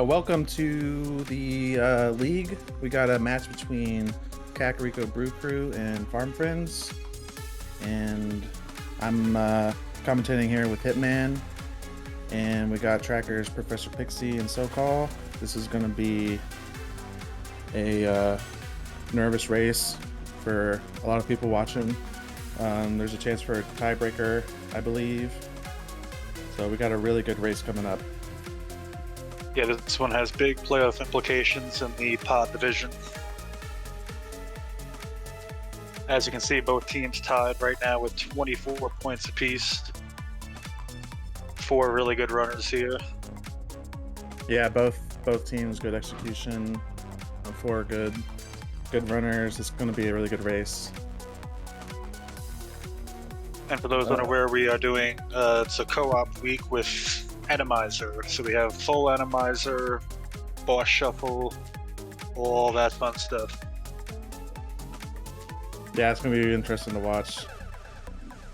Welcome to the league. We got a match between Kakariko Brew Crew and Farm Friends, and I'm commentating here with Hitman, and we got trackers Professor Pixie and SoCall. This is going to be a nervous race for a lot of people watching. There's a chance for a tiebreaker, I believe. So we got a really good race coming up. Yeah, this one has big playoff implications in the pod division. As you can see, both teams tied right now with 24 points apiece. 4 really good runners here. Yeah, both teams good execution. 4 good runners. It's going to be a really good race. And for those unaware, we are doing it's a co-op week with Atomizer. So we have full Atomizer, boss shuffle, all that fun stuff. Yeah, it's going to be interesting to watch.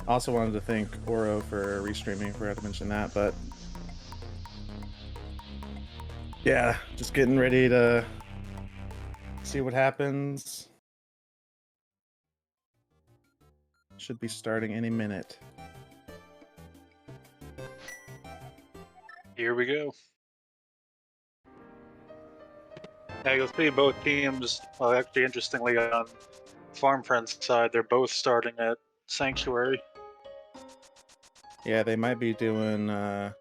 I also wanted to thank Oro for restreaming, forgot to mention that, but yeah, just getting ready to see what happens. Should be starting any minute. Here we go. Now you'll see both teams, well, actually interestingly on Farm Friends side, they're both starting at Sanctuary. Yeah, they might be doing a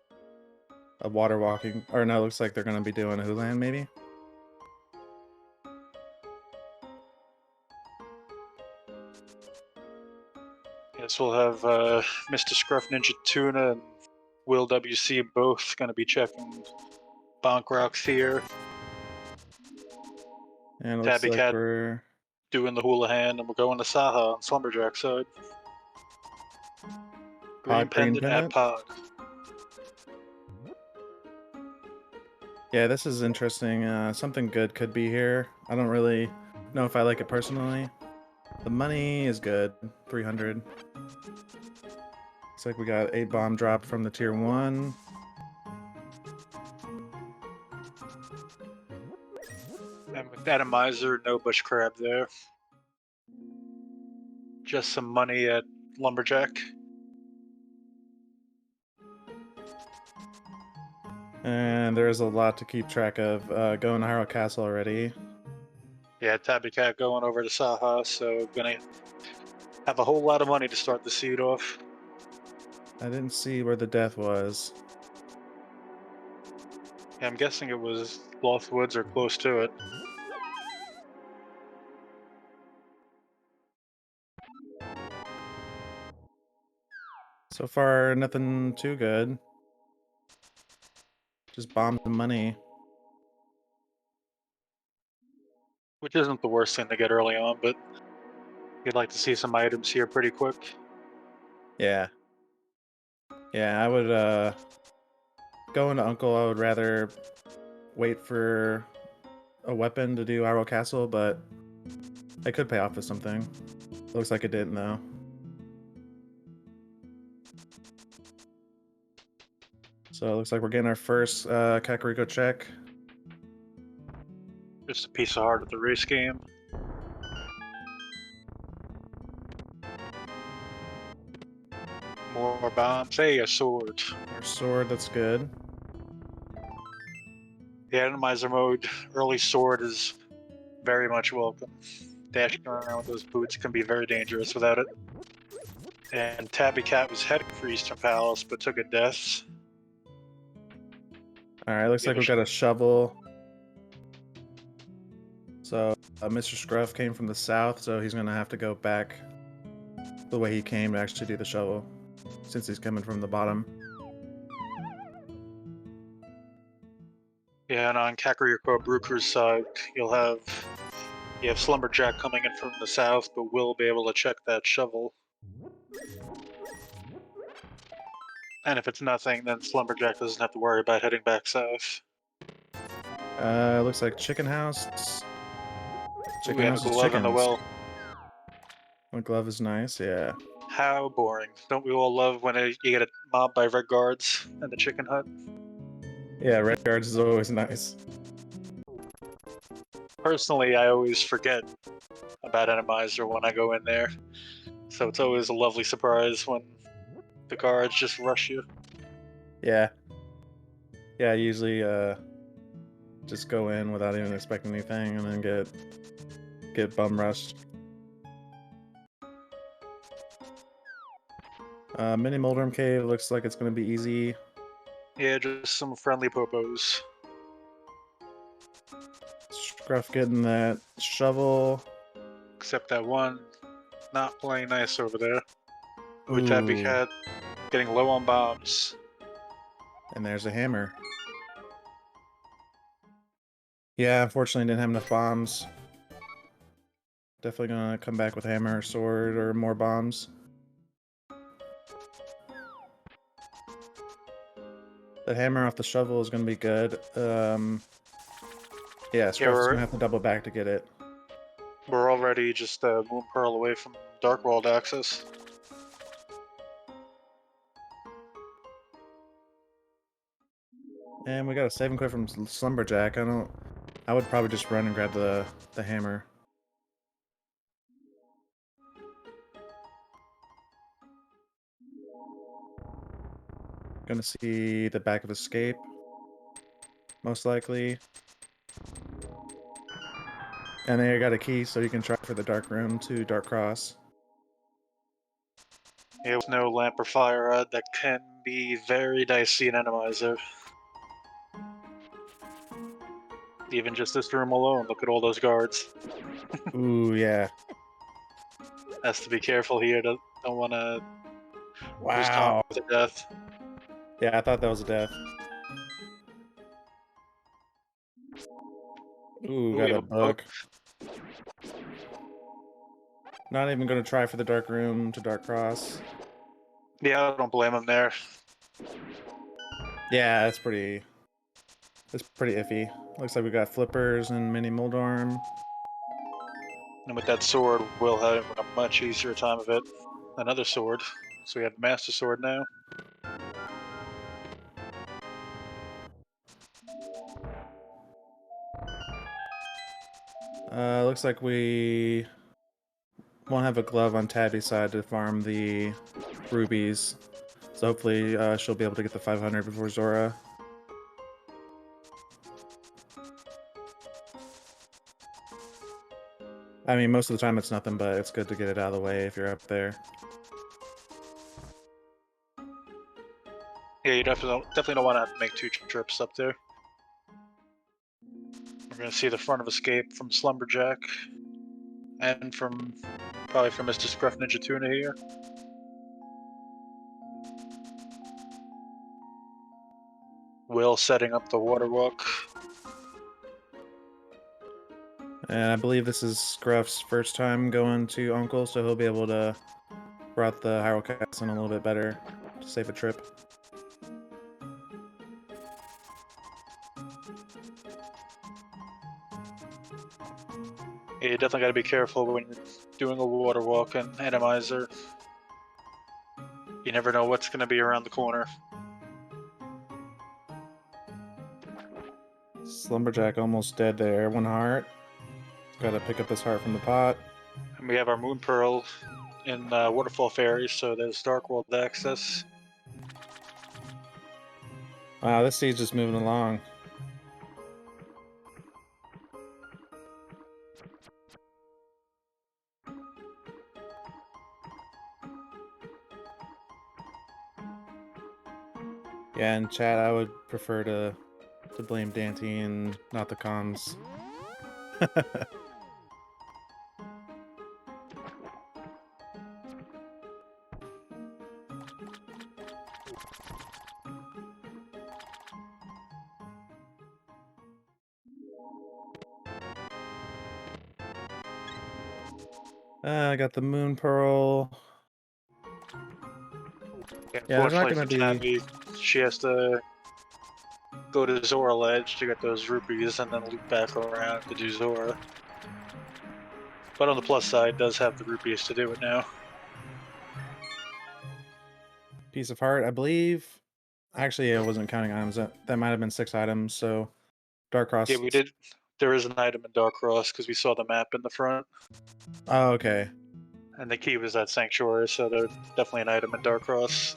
water walking, or no, it looks like they're going to be doing a Hulan maybe. Yes, we'll have MrScruffNinjaTuna and willwc both going to be checking Bonk Rocks here. And it looks like Tabbycat we're doing the hula hand, and we're going to Saha on Slumberjack side. Green pendant at pod. Yeah, this is interesting. Something good could be here. I don't really know if I like it personally. The money is good, 300. Looks like we got 8 bomb drop from the tier 1. And with Atomizer, no bush crab there. Just some money at Lumberjack. And there's a lot to keep track of. Going to Harrow Castle already. Yeah, Tabbycat going over to Saha, so gonna have a whole lot of money to start the seed off. I didn't see where the death was. Yeah, I'm guessing it was Lost Woods or close to it. So far, nothing too good. Just bombed the money. Which isn't the worst thing to get early on, but you'd like to see some items here pretty quick. Yeah. Yeah, I would, going to Uncle, I would rather wait for a weapon to do Harrow Castle, but it could pay off with something. Looks like it didn't, though. So it looks like we're getting our first Kakariko check. Just a piece of heart at the race game. More bombs. Hey, a sword. Our sword, that's good. The Atomizer mode, early sword is very much welcome. Dashing around with those boots can be very dangerous without it. And Tabbycat was heading for Eastern Palace, but took a death. Alright, looks like we got a shovel. So Mr. Scruff came from the south, so he's gonna have to go back the way he came to actually do the shovel, since he's coming from the bottom. Yeah, and on Kakariko Brew Crew's side, you have Slumberjack coming in from the south, but we'll be able to check that shovel. And if it's nothing, then Slumberjack doesn't have to worry about heading back south. Looks like chicken house. We have a glove in the well. The glove is nice, yeah. How boring. Don't we all love when you get mobbed by red guards in the chicken hut? Yeah, red guards is always nice. Personally, I always forget about Enemizer when I go in there. So it's always a lovely surprise when the guards just rush you. Yeah. Yeah, I usually just go in without even expecting anything and then get bum rushed. Mini Moldrum Cave looks like it's gonna be easy. Yeah, just some friendly popos. Scruff getting that shovel. Except that one not playing nice over there. With Ooh, Tabbycat getting low on bombs. and there's a hammer. Yeah, unfortunately didn't have enough bombs. Definitely gonna come back with hammer or sword or more bombs. The hammer off the shovel is gonna be good. Yeah, Scruff's gonna have to double back to get it. We're already just Moon Pearl away from Dark World access. And we got a saving quit from Slumberjack. I would probably just run and grab the hammer. Gonna see the back of Escape, most likely. And then you got a key, so you can try for the Dark Room to Dark Cross. Yeah, with no lamp or fire rod, that can be very dicey in Enemizer. Even just this room alone, look at all those guards. Ooh, yeah. Has to be careful here, don't want to lose Wow. time with a death. Yeah, I thought that was a death. Ooh, got a book. Not even gonna try for the Dark Room to Dark Cross. Yeah, I don't blame him there. Yeah, it's pretty iffy. Looks like we got flippers and mini Moldorm. And with that sword, we'll have a much easier time of it. Another sword. So we have Master Sword now. Looks like we won't have a glove on Tabby's side to farm the rubies. So hopefully she'll be able to get the 500 before Zora. I mean, most of the time it's nothing, but it's good to get it out of the way if you're up there. Yeah, you definitely don't want to have to make 2 trips up there. We're going to see the front of Escape from Slumberjack. And probably from MrScruffNinjaTuna here. Will setting up the water walk. And I believe this is Scruff's first time going to Uncle, so he'll be able to route the Hyrule Castle in a little bit better to save a trip. Yeah, you definitely got to be careful when you're doing a water walk and Enemizer. You never know what's going to be around the corner. Slumberjack almost dead there. 1 heart. Gotta pick up this heart from the pot. And we have our Moon Pearl in Waterfall Fairy, so there's Dark World access. Wow, this seed's just moving along. Yeah, in chat, I would prefer to blame Dante and not the comms. I got the Moon Pearl. Yeah, Yeah, there's not unfortunately gonna for be... Tabby, she has to go to Zora Ledge to get those rupees and then loop back around to do Zora. But on the plus side, does have the rupees to do it now. Piece of heart, I believe. Actually, I wasn't counting items. That might have been 6 items, so Dark Cross. Yeah, we did There is an item in Dark Cross because we saw the map in the front, Oh, okay. and the key was that sanctuary, so there's definitely an item in Dark Cross.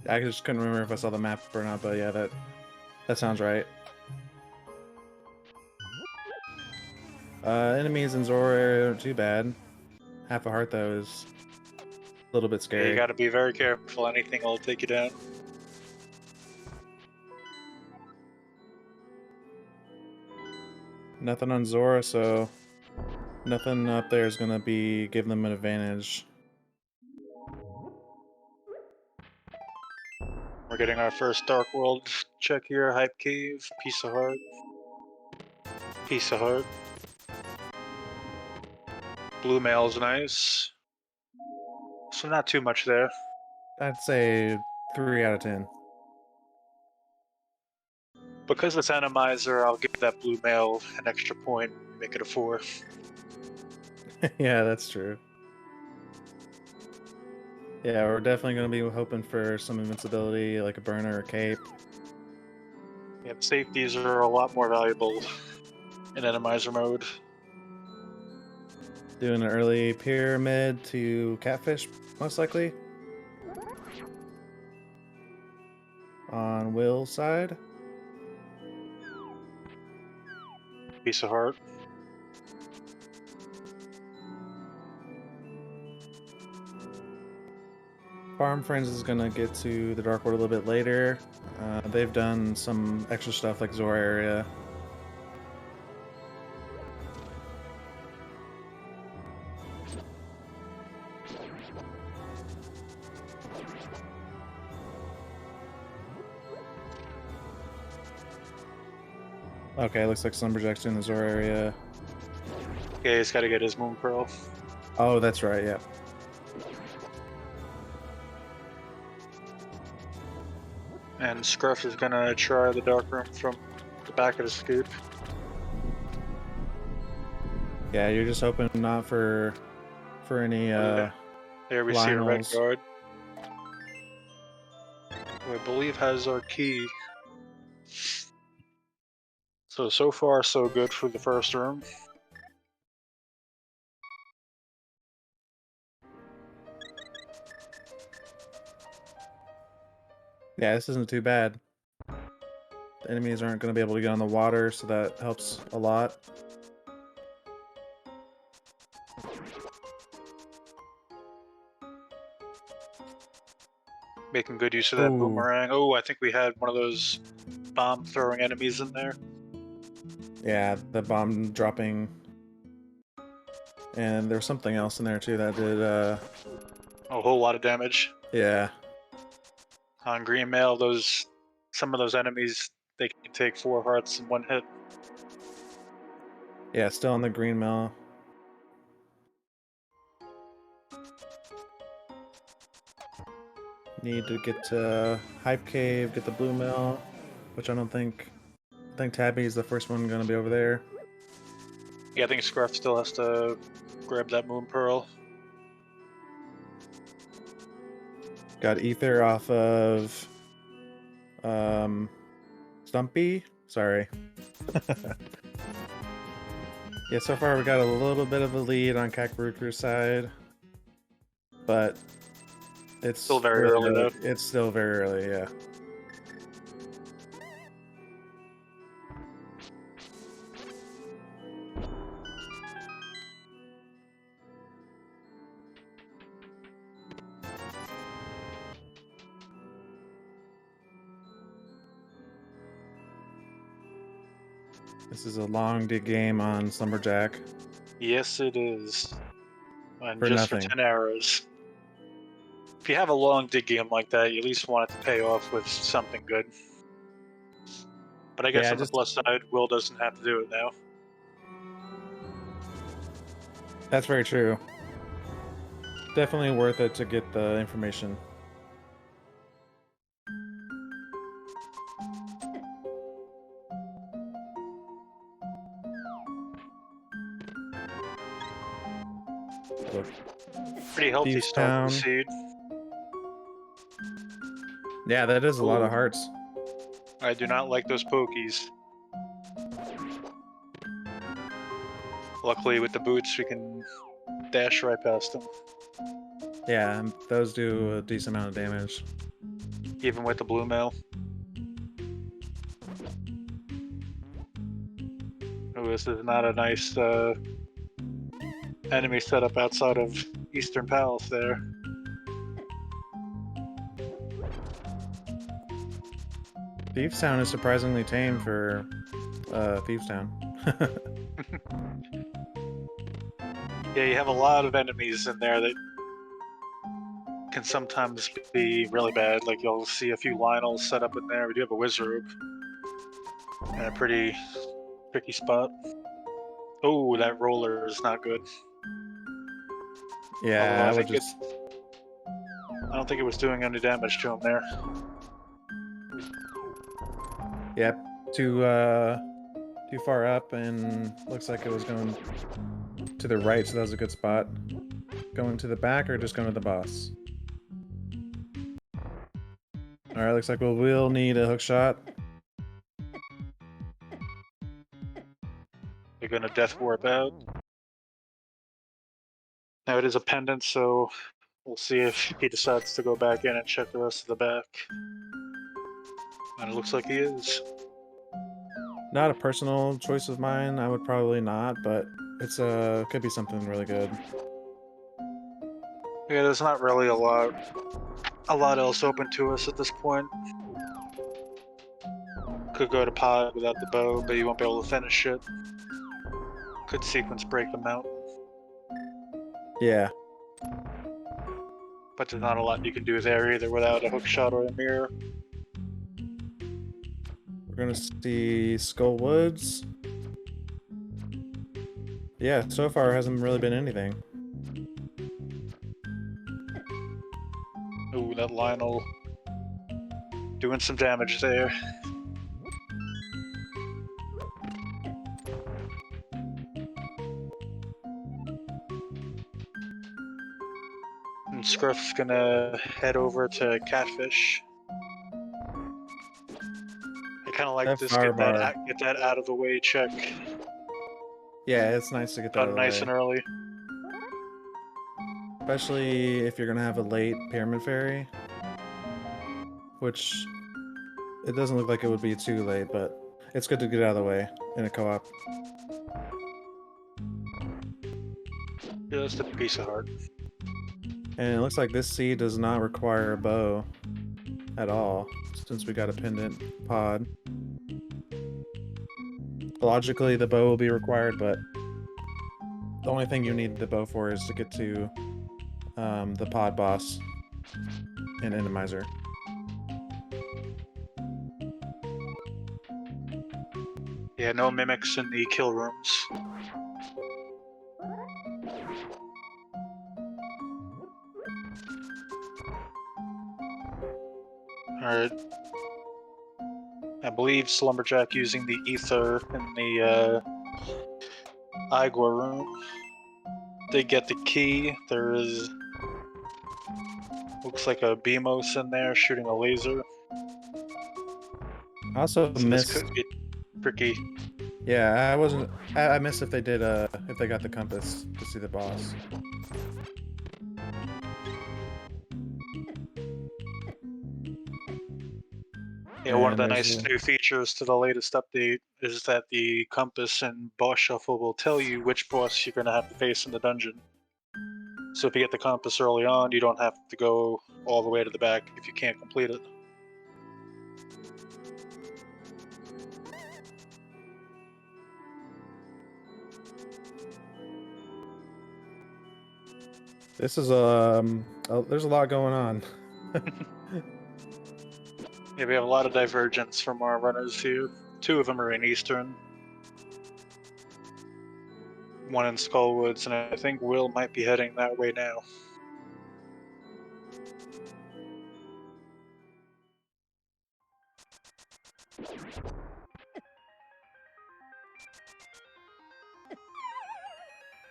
I just couldn't remember if I saw the map or not, but yeah, that sounds right. Enemies in Zora area aren't too bad. Half a heart though is a little bit Yeah, scary. you got to be very careful. Anything will take you down. Nothing on Zora, so nothing up there is gonna be giving them an advantage. We're getting our first Dark World check here. Hype Cave, Piece of Heart. Piece of Heart. Blue Mail's nice. So not too much there. I'd say 3 out of 10. Because it's Animizer, I'll give that Blue Mail an extra point, make it a 4. Yeah, that's true. Yeah, we're definitely going to be hoping for some invincibility, like a burner or cape. Yeah, the safeties are a lot more valuable in Animizer mode. Doing an early pyramid to catfish, most likely. On Will's side. Piece of Heart. Farm Friends is going to get to the Dark World a little bit later. They've done some extra stuff like Zora area. Okay, looks like Slumberjack's in the Zora area. Okay, he's got to get his Moon Pearl. Oh, that's right, yeah. And Scruff is gonna try the Dark Room from the back of the scoop. Yeah, you're just hoping not for any There we see a red Lionel's. guard. Who I believe has our key. So far so good for the first room. Yeah, this isn't too bad. The enemies aren't going to be able to get on the water, so that helps a lot. Making good use of that Ooh. boomerang. Oh, I think we had one of those bomb throwing enemies in there. Yeah, the bomb dropping. And there was something else in there too that did, A whole lot of damage. yeah. On Green Mail, some of those enemies, they can take 4 hearts in 1 hit. Yeah, still on the green mill. Need to get to Hype Cave, get the blue mill, which I think Tabby's the first one going to be over there. Yeah, I think Scruff still has to grab that Moon Pearl. Got Ether off of Stumpy. Sorry. Yeah, so far we got a little bit of a lead on Kakbaruku's side, but it's Still very early though. It's still very early, yeah. This is a long dig game on Slumberjack. Yes, it is. And For just nothing. for 10 arrows. If you have a long dig game like that, you at least want it to pay off with something good. But I guess Yeah, on the plus side, Will doesn't have to do it now. That's very true. Definitely worth it to get the information. Pretty healthy Thieves start Town. to the seed. Yeah, that is a lot of Ooh. hearts. I do not like those pokies. Luckily, with the boots, we can dash right past them, Yeah, and those do a decent amount of damage. even with the blue mail. Oh, this is not a nice enemy setup outside of Eastern Palace there. Thieves Town is surprisingly tame for Thieves Town. Yeah, you have a lot of enemies in there that can sometimes be really bad. Like you'll see a few Lionels set up in there. We do have a Wizrobe and a pretty tricky spot. Oh, that roller is not good. Yeah, Although I would just. I don't think it was doing any damage to him there. Yep, too far up, and looks like it was going to the right, so that was a good spot. Going to the back or just going to the boss? Alright, looks like we'll need a hook shot. They're gonna Death Warp out. Now it is a pendant, so we'll see if he decides to go back in and check the rest of the back. And it looks like he is. Not a personal choice of mine, I would probably not, but it's could be something really good. Yeah, there's not really a lot else open to us at this point. Could go to pod without the bow, but you won't be able to finish it. Could sequence break them out. Yeah. But there's not a lot you can do there either without a hook shot or a mirror. We're gonna see Skull Woods. Yeah, so far hasn't really been anything. Ooh, that Lionel doing some damage there. And Scruff's gonna head over to Catfish. I kind of like That this fire get that out of the way check Yeah, it's nice to get that out done of the nice way. and early. Especially if you're gonna have a late Pyramid Fairy. Which, it doesn't look like it would be too late, but it's good to get out of the way in a co-op. Just a piece of heart. And it looks like this seed does not require a bow at all, since we got a pendant pod. Logically, the bow will be required, but the only thing you need the bow for is to get to the pod boss and Endomizer. Yeah, no mimics in the kill rooms. Alright. I believe Slumberjack using the ether in the Igor room. They get the key. There is looks like a Beamos in there shooting a laser. I also So missed. this could be tricky. Yeah, I missed if they did if they got the compass to see the boss. Yeah, one of the And there's nice new features to the latest update is that the compass and boss shuffle will tell you which boss you're going to have to face in the dungeon. So if you get the compass early on, you don't have to go all the way to the back if you can't complete it. This is there's a lot going on. Yeah, we have a lot of divergence from our runners here. 2 of them are in Eastern. 1 in Skullwoods, and I think Will might be heading that way now.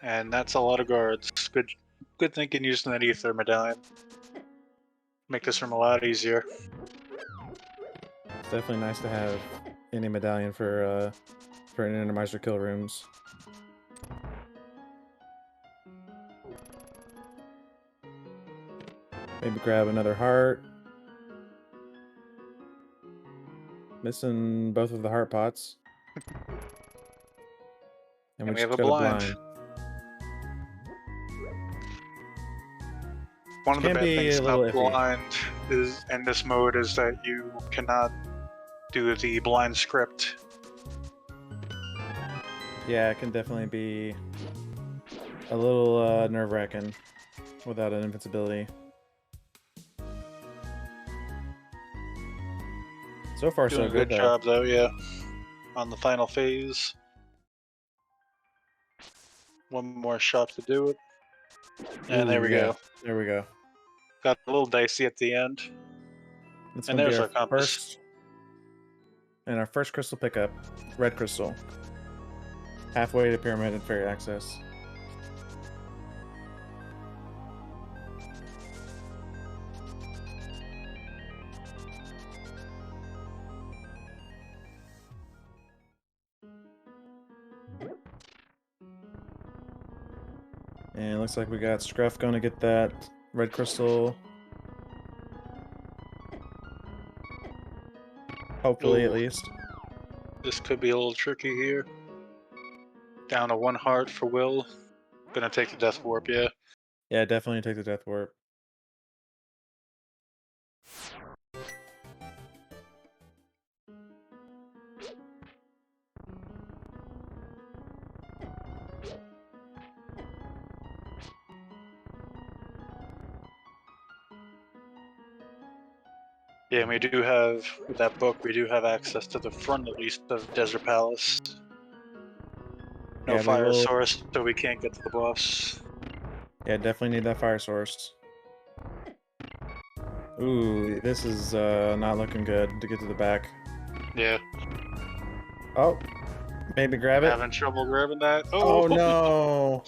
And that's a lot of guards. Good thinking using that ether medallion. Make this room a lot easier. It's definitely nice to have any medallion for Entermiser kill rooms. Maybe grab another heart. Missing both of the heart pots. And we we just have a got blind. a blind. One of the Can bad be things a little about iffy. blind is in this mode is that you cannot do the blind script. Yeah, it can definitely be a little nerve-wracking without an invincibility. So far, Doing so a good good though. job though, yeah. On the final phase. One more shot to do it. And Ooh, there we yeah. go. There we go. Got a little dicey at the end. It's And gonna be there's our our compass. our first crystal pickup, red crystal. Halfway to pyramid and fairy access. And it looks like we got Scruff going to get that red crystal. Hopefully, at Ooh. least. This could be a little tricky here. Down to 1 heart for Will. Gonna take the death warp, yeah. Yeah, definitely take the death warp. Yeah, and we do have, with that book, we do have access to the front, at least, of Desert Palace. No Yeah, fire source, so we can't get to the boss. Yeah, definitely need that fire source. Ooh, this is not looking good to get to the back. Yeah. Oh, maybe grab it. Having trouble grabbing that. Oh no!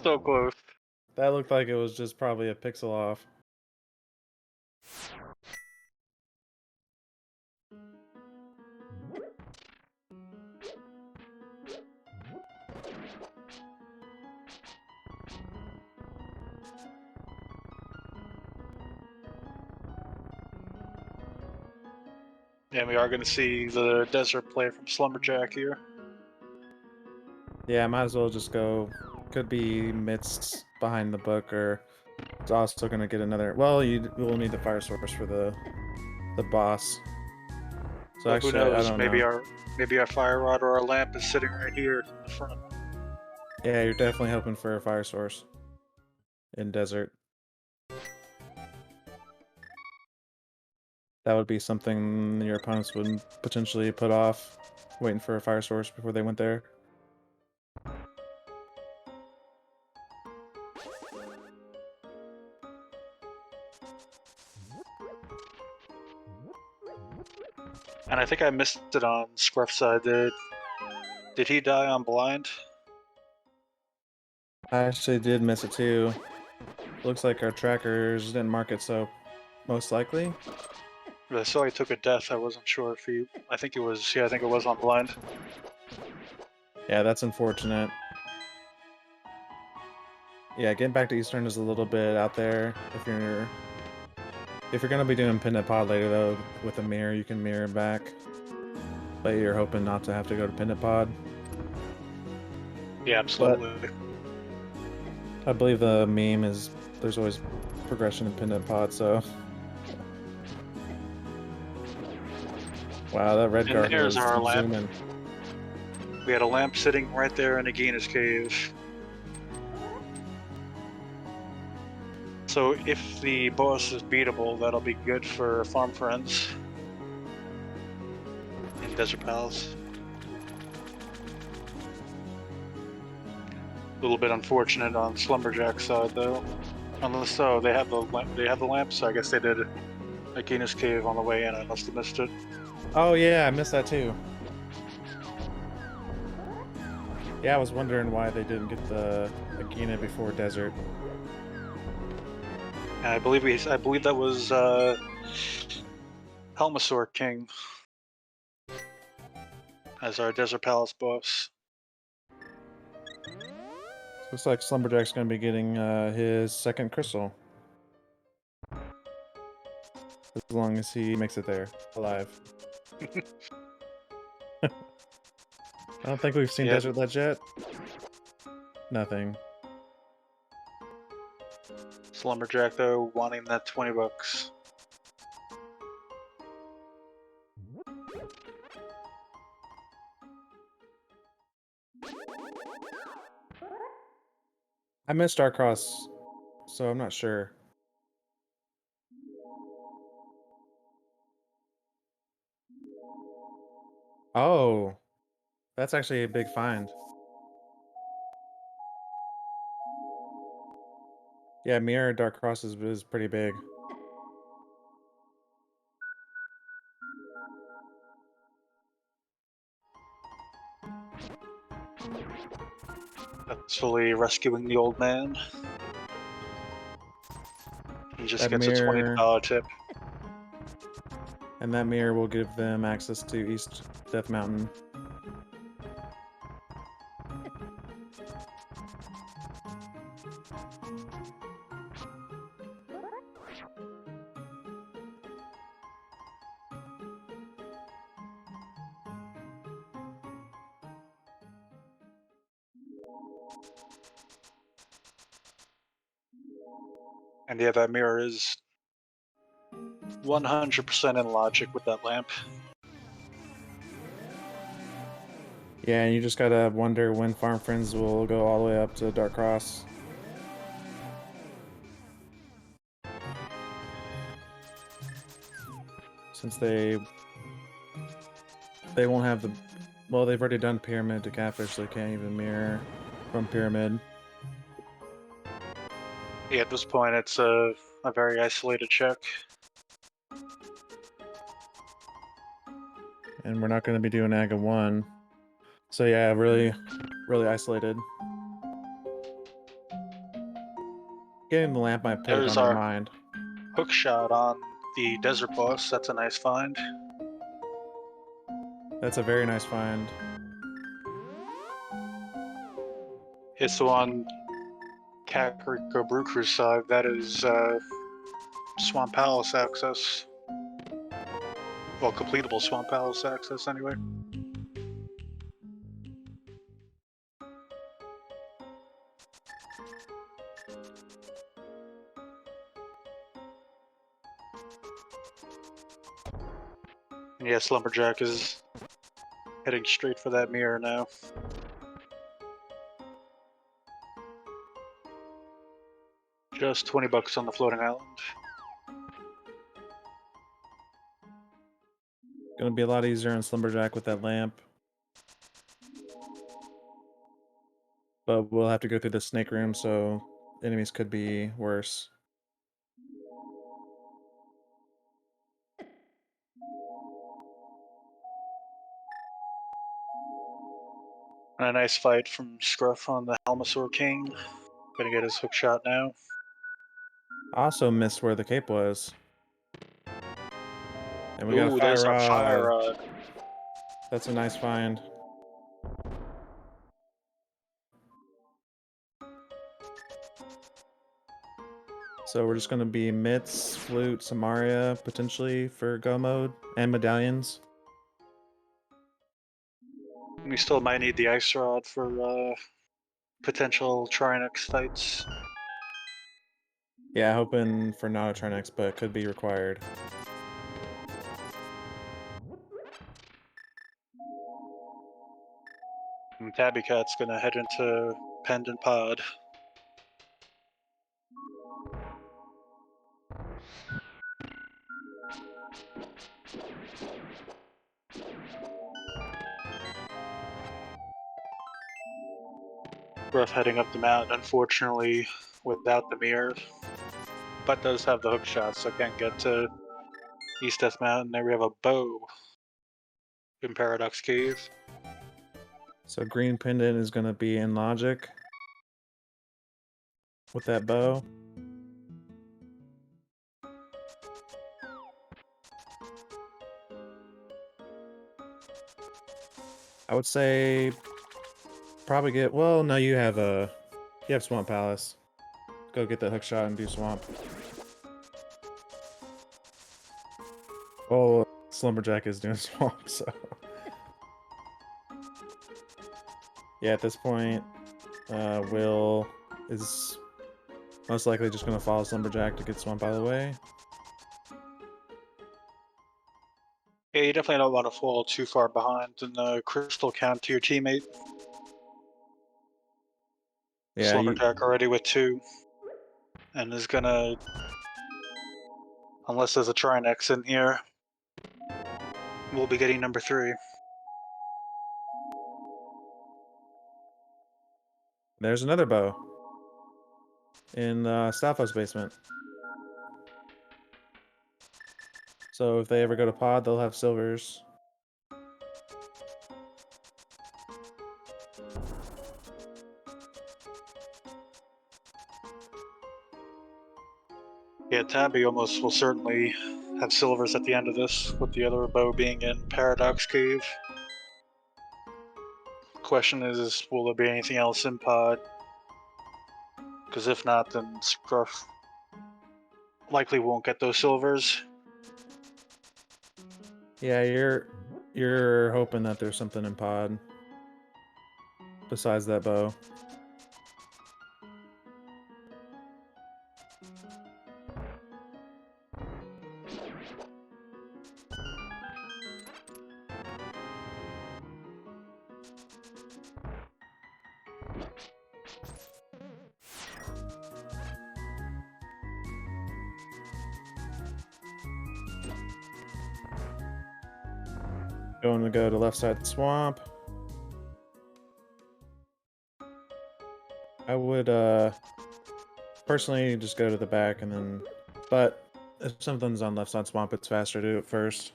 So close. That looked like it was just probably a pixel off. Yeah, we are going to see the desert play from Slumberjack here. Yeah, might as well just go. Could be midst behind the book, or it's also gonna get another. Well, you will need the fire source for the boss. So But actually, who knows? I don't Maybe know. our fire rod or our lamp is sitting right here in the front. Yeah, you're definitely hoping for a fire source in desert. That would be something your opponents would potentially put off, waiting for a fire source before they went there. And I think I missed it on Scruff's side. Did he die on blind? I actually did miss it too. Looks like our trackers didn't mark it, so most likely. I saw he took a death. I wasn't sure if he. I think it was. Yeah, I think it was on blind. Yeah, that's unfortunate. Yeah, getting back to Eastern is a little bit out there. If you're gonna be doing Pendant Pod later though, with a mirror, you can mirror back. But you're hoping not to have to go to Pendant Pod. Yeah, absolutely. But I believe the meme is there's always progression in Pendant Pod, so. Wow, that red And guard there's was our lamp. zooming. We had a lamp sitting right there in Agina's cave. So if the boss is beatable, that'll be good for farm friends in Desert Palace. A little bit unfortunate on Slumberjack's side, though. Unless they have the lamp, so I guess they did Agina's cave on the way in. I must have missed it. Oh yeah, I missed that too. Yeah, I was wondering why they didn't get the Agina before Desert. And I believe that was Helmasaur King. as our Desert Palace boss. Looks like Slumberjack's gonna be getting his second crystal. As long as he makes it there, alive. I don't think we've seen Yeah. Desert Ledge yet. Nothing. Slumberjack, though, wanting that 20 bucks. I missed Starcross, so I'm not sure. Oh, that's actually a big find. Yeah, Mirror Dark Cross is pretty big. Successfully rescuing the old man. He just That gets a mirror, $20 tip. and that mirror will give them access to East Death Mountain. And yeah, that mirror is 100% in logic with that lamp. Yeah, and you just gotta wonder when Farm Friends will go all the way up to Dark Cross. Since they won't have the... Well, they've already done Pyramid to Catfish, so they can't even mirror from Pyramid. Yeah, at this point, it's a very isolated check. And we're not going to be doing Aga 1. So yeah, really isolated. Getting the lamp might put it There's on our our mind. hook shot on the desert boss. That's a nice find. That's a very nice find. It's the one Kakariko Brew Crew side. That is Swamp Palace access. Well, completable Swamp Palace access, anyway. And yeah, Slumberjack is heading straight for that mirror now. Just 20 bucks on the floating island. Gonna be a lot easier on Slumberjack with that lamp. But we'll have to go through the snake room, so enemies could be worse. And a nice fight from Scruff on the Helmasaur King. Gonna get his hook shot now. Also missed where the cape was. And we got a Ooh, fire there's our fire rod. rod. That's a nice find. So we're just gonna be mitts, flute, Samaria, potentially for go mode, and medallions. We still might need the ice rod for potential Trinex fights. Yeah, hoping for not a Trinex, but it could be required. And Tabbycat's gonna head into Pendant Pod. Rough heading up the mountain, unfortunately, without the mirror. But does have the hook shot, so can't get to East Death Mountain. There we have a bow in Paradox Cave. So green pendant is gonna be in logic with that bow. I would say probably get. Well, no, you have Swamp Palace. Go get the hook shot and do Swamp. Oh, Slumberjack is doing Swamp, so yeah. At this point, Will is most likely just gonna follow Slumberjack to get Swamp out of the way. Yeah, you definitely don't want to fall too far behind in the crystal count to your teammate. Yeah, Slumberjack already with 2. And is gonna, unless there's a Trinex in here, we'll be getting number 3. there's another bow in Staffos' basement. So if they ever go to pod, they'll have silvers. Yeah, Tabby almost will certainly have silvers at the end of this, with the other bow being in Paradox Cave. Question is, will there be anything else in pod? Because if not, then Scruff likely won't get those silvers. Yeah, you're hoping that there's something in pod besides that bow. Going to go to left side swamp. I would personally just go to the back and then, but if something's on left side swamp, it's faster to do it first.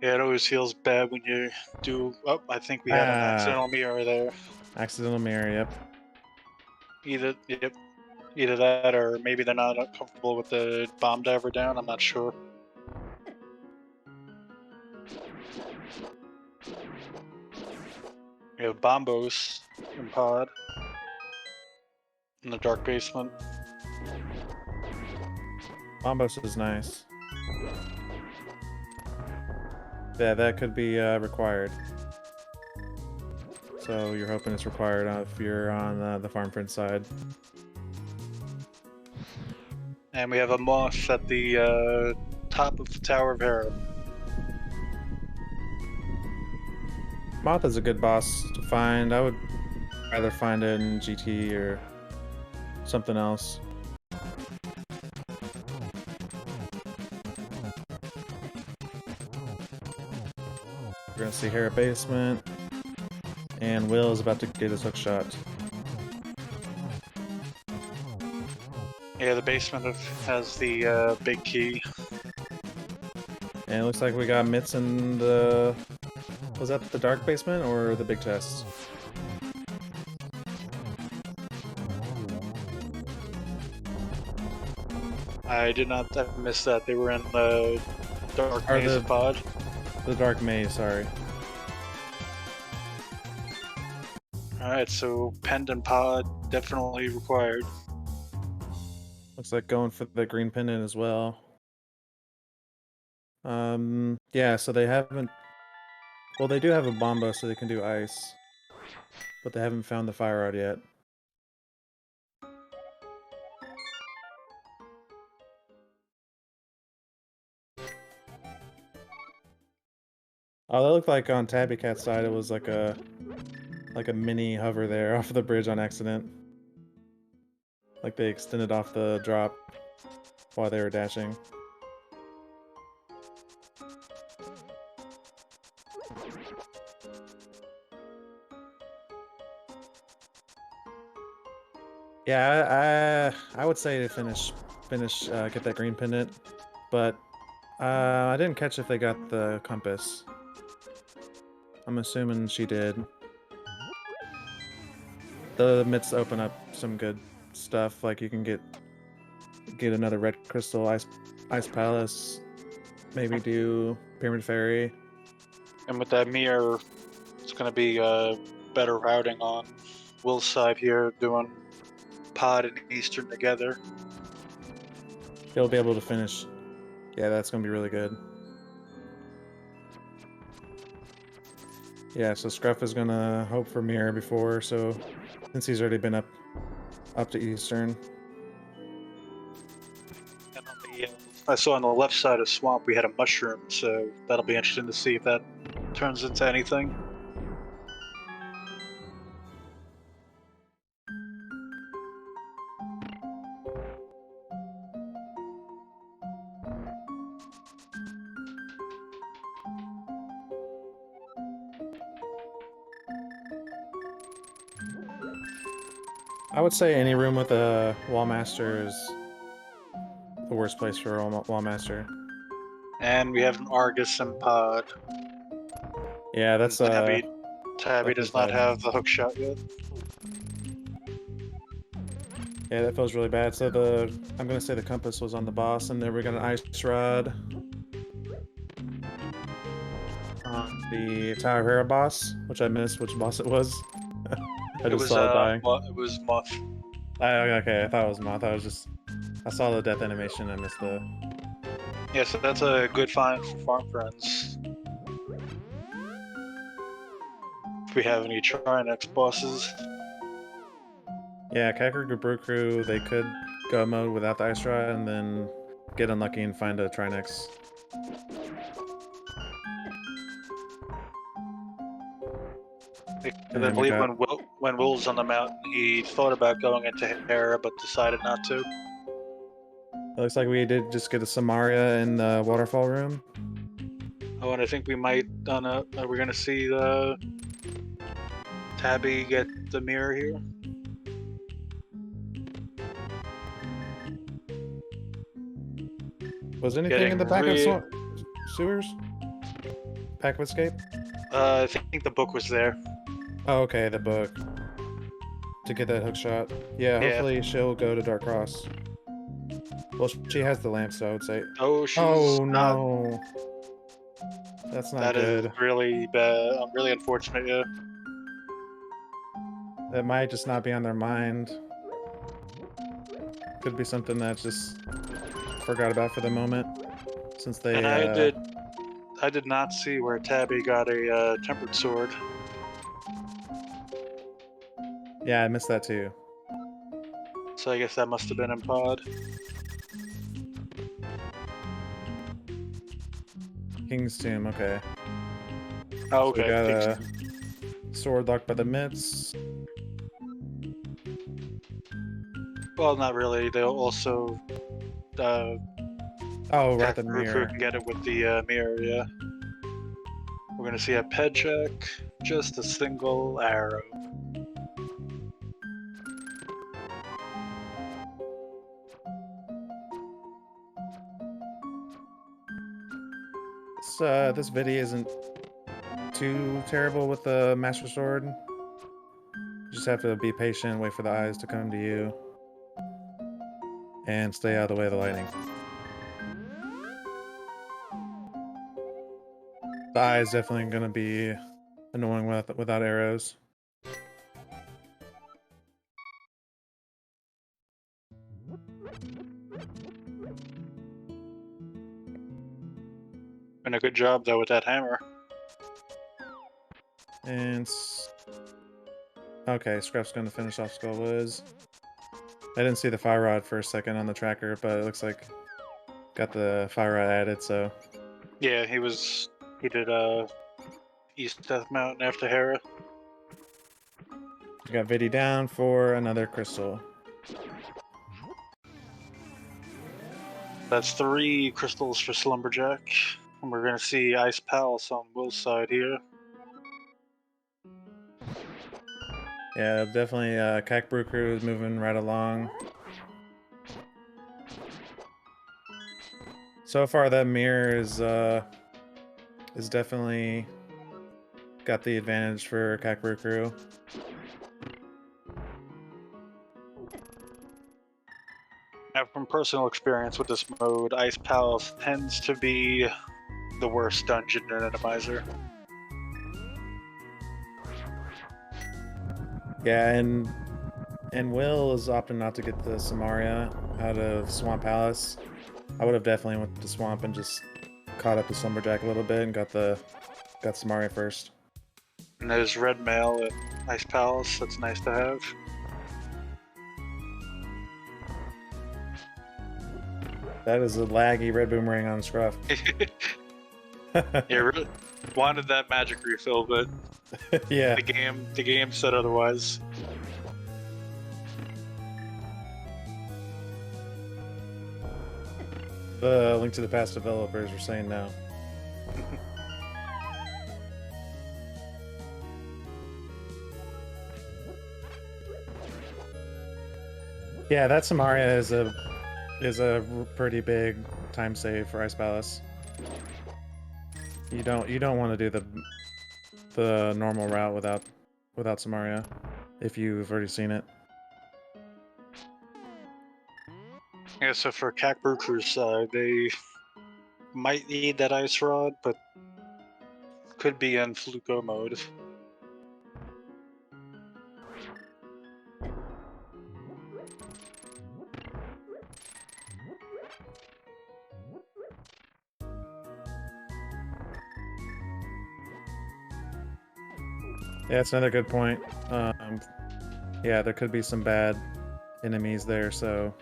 Yeah, it always feels bad when you do. Oh, I think we had an accidental mirror there. Accidental mirror, yep. Either that or maybe they're not comfortable with the bomb diver down. I'm not sure. We have Bombos in pod in the dark basement. Bombos is nice. Yeah, that could be required. So you're hoping it's required if you're on the farm friend side. And we have a moth at the top of the Tower of Hera. Moth is a good boss to find. I would rather find it in GT or something else. We're gonna see Hera basement, and Will is about to get his hook shot. Yeah, the basement has the big key. And it looks like we got Mitts in the... Was that the dark basement or the big chest? I did not miss that. They were in the dark maze pod. The dark maze, sorry. Alright, so pendant pod definitely required. Looks like going for the green pendant as well. Yeah, so they haven't... Well, they do have a bomba, so they can do ice. But they haven't found the fire rod yet. Oh, that looked like on Tabbycat's side it was like a mini hover there off the bridge on accident. Like they extended off the drop while they were dashing. Yeah, I would say to finish get that green pendant, but I didn't catch if they got the compass. I'm assuming she did. The mitts open up some good stuff, like you can get another red crystal ice palace, maybe do pyramid fairy. And with that mirror, it's going to be better routing on Will's side here, doing Pod and Eastern together. He'll be able to finish. Yeah, that's gonna be really good. Yeah, so Scruff is gonna hope for mirror before, so since he's already been up to Eastern. And on the, I saw on the left side of Swamp we had a mushroom, so that'll be interesting to see if that turns into anything. I would say any room with a wall master is the worst place for a wall master. And we have an Argus and Pod. Yeah, that's Tabby like does his not bad. have the hook shot yet. Yeah, that feels really bad. So I'm gonna say the compass was on the boss, and then we got an ice rod on the Tower Hero boss, which I missed which boss it was. I just saw it dying. It was Muff. Okay, I thought it was Moth. I saw the death animation. I missed the. Yeah, so that's a good find for Farm Friends. If we have any Trinex bosses. Yeah, Kakariko Brew Crew, they could go mode without the ice rod and then get unlucky and find a Trinex. And I believe when Will was on the mountain, he thought about going into Hera, but decided not to. It looks like we did just get a Samaria in the waterfall room. Oh, and I think we might are we gonna see the Tabby get the mirror here? Was anything in the back of sewers? Pack of Escape? I think the book was there. Oh, okay, the book. To get that hook shot. Yeah, hopefully she'll go to Dark Cross. Well, she has the lamp, so I would say. Oh, she's no. That's not good. That is really bad. I'm really unfortunate, yeah. That might just not be on their mind. Could be something that just forgot about for the moment. Since they. And I did not see where Tabby got a tempered sword. Yeah, I missed that too. So I guess that must have been in Pod. King's Tomb, okay. Oh, So okay. we got a sword locked by the mitts. Well, not really. They'll also. Oh, right, the Crew mirror. can get it with the mirror, yeah. We're gonna see a ped check, just a single arrow. This video isn't too terrible with the Master Sword. You just have to be patient, wait for the eyes to come to you, and stay out of the way of the lightning. The eye is definitely going to be annoying without arrows. Been a good job though with that hammer. And okay, Scruff's going to finish off Skullwoods. I didn't see the fire rod for a second on the tracker, but it looks like got the fire rod added, so. Yeah, he did East Death Mountain after Hera. We got Viddy down for another crystal. That's 3 crystals for Slumberjack. And we're gonna see Ice Palace on Will's side here. Yeah, definitely Kak Brew Crew is moving right along. So far that mirror is definitely got the advantage for Kak Brew Crew. Now, from personal experience with this mode, Ice Palace tends to be the worst dungeon randomizer. Yeah, and Will is opting not to get the Samaria out of Swamp Palace. I would have definitely went to Swamp and just caught up to Slumberjack a little bit and got Samaria first. And there's red mail at Ice Palace. That's nice to have. That is a laggy red boomerang on Scruff. Yeah, really wanted that magic refill, but Yeah. the game said otherwise. The Link to the Past developers are saying no. Yeah, that Samaria is a pretty big time save for Ice Palace. You don't want to do the normal route without Samaria if you've already seen it. Yeah, so for Cac Brewcrew's side, they might need that ice rod, but could be in Fluco mode. Yeah, that's another good point. Yeah, there could be some bad enemies there, so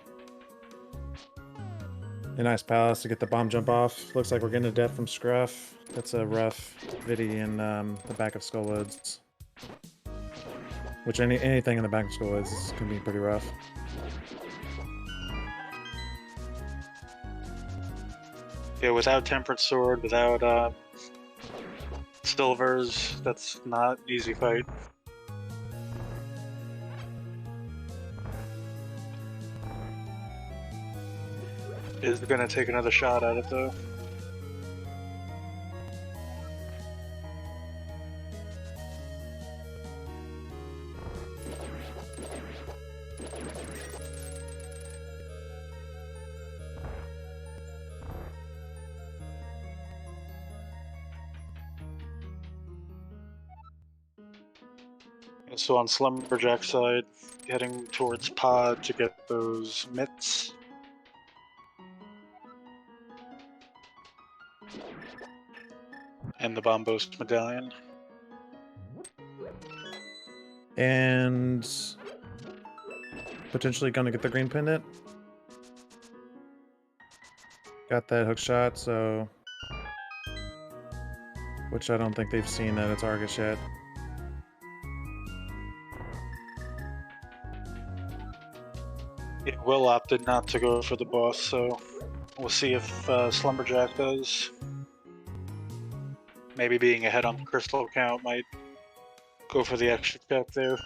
in Ice Palace to get the bomb jump off. Looks like we're getting a death from Scruff. That's a rough viddy in the back of Skullwoods. Which anything in the back of Skullwoods is gonna be pretty rough. Yeah, without Temperate Sword, without Silvers, that's not an easy fight. Is gonna take another shot at it though. So on Slumberjack's side, heading towards Pod to get those mitts. And the Bombos medallion. And potentially gonna get the green pendant. Got that hook shot, so which I don't think they've seen that it's Argus yet. Yeah, Will opted not to go for the boss, so we'll see if Slumberjack does. Maybe being ahead on the crystal count might go for the extra check there.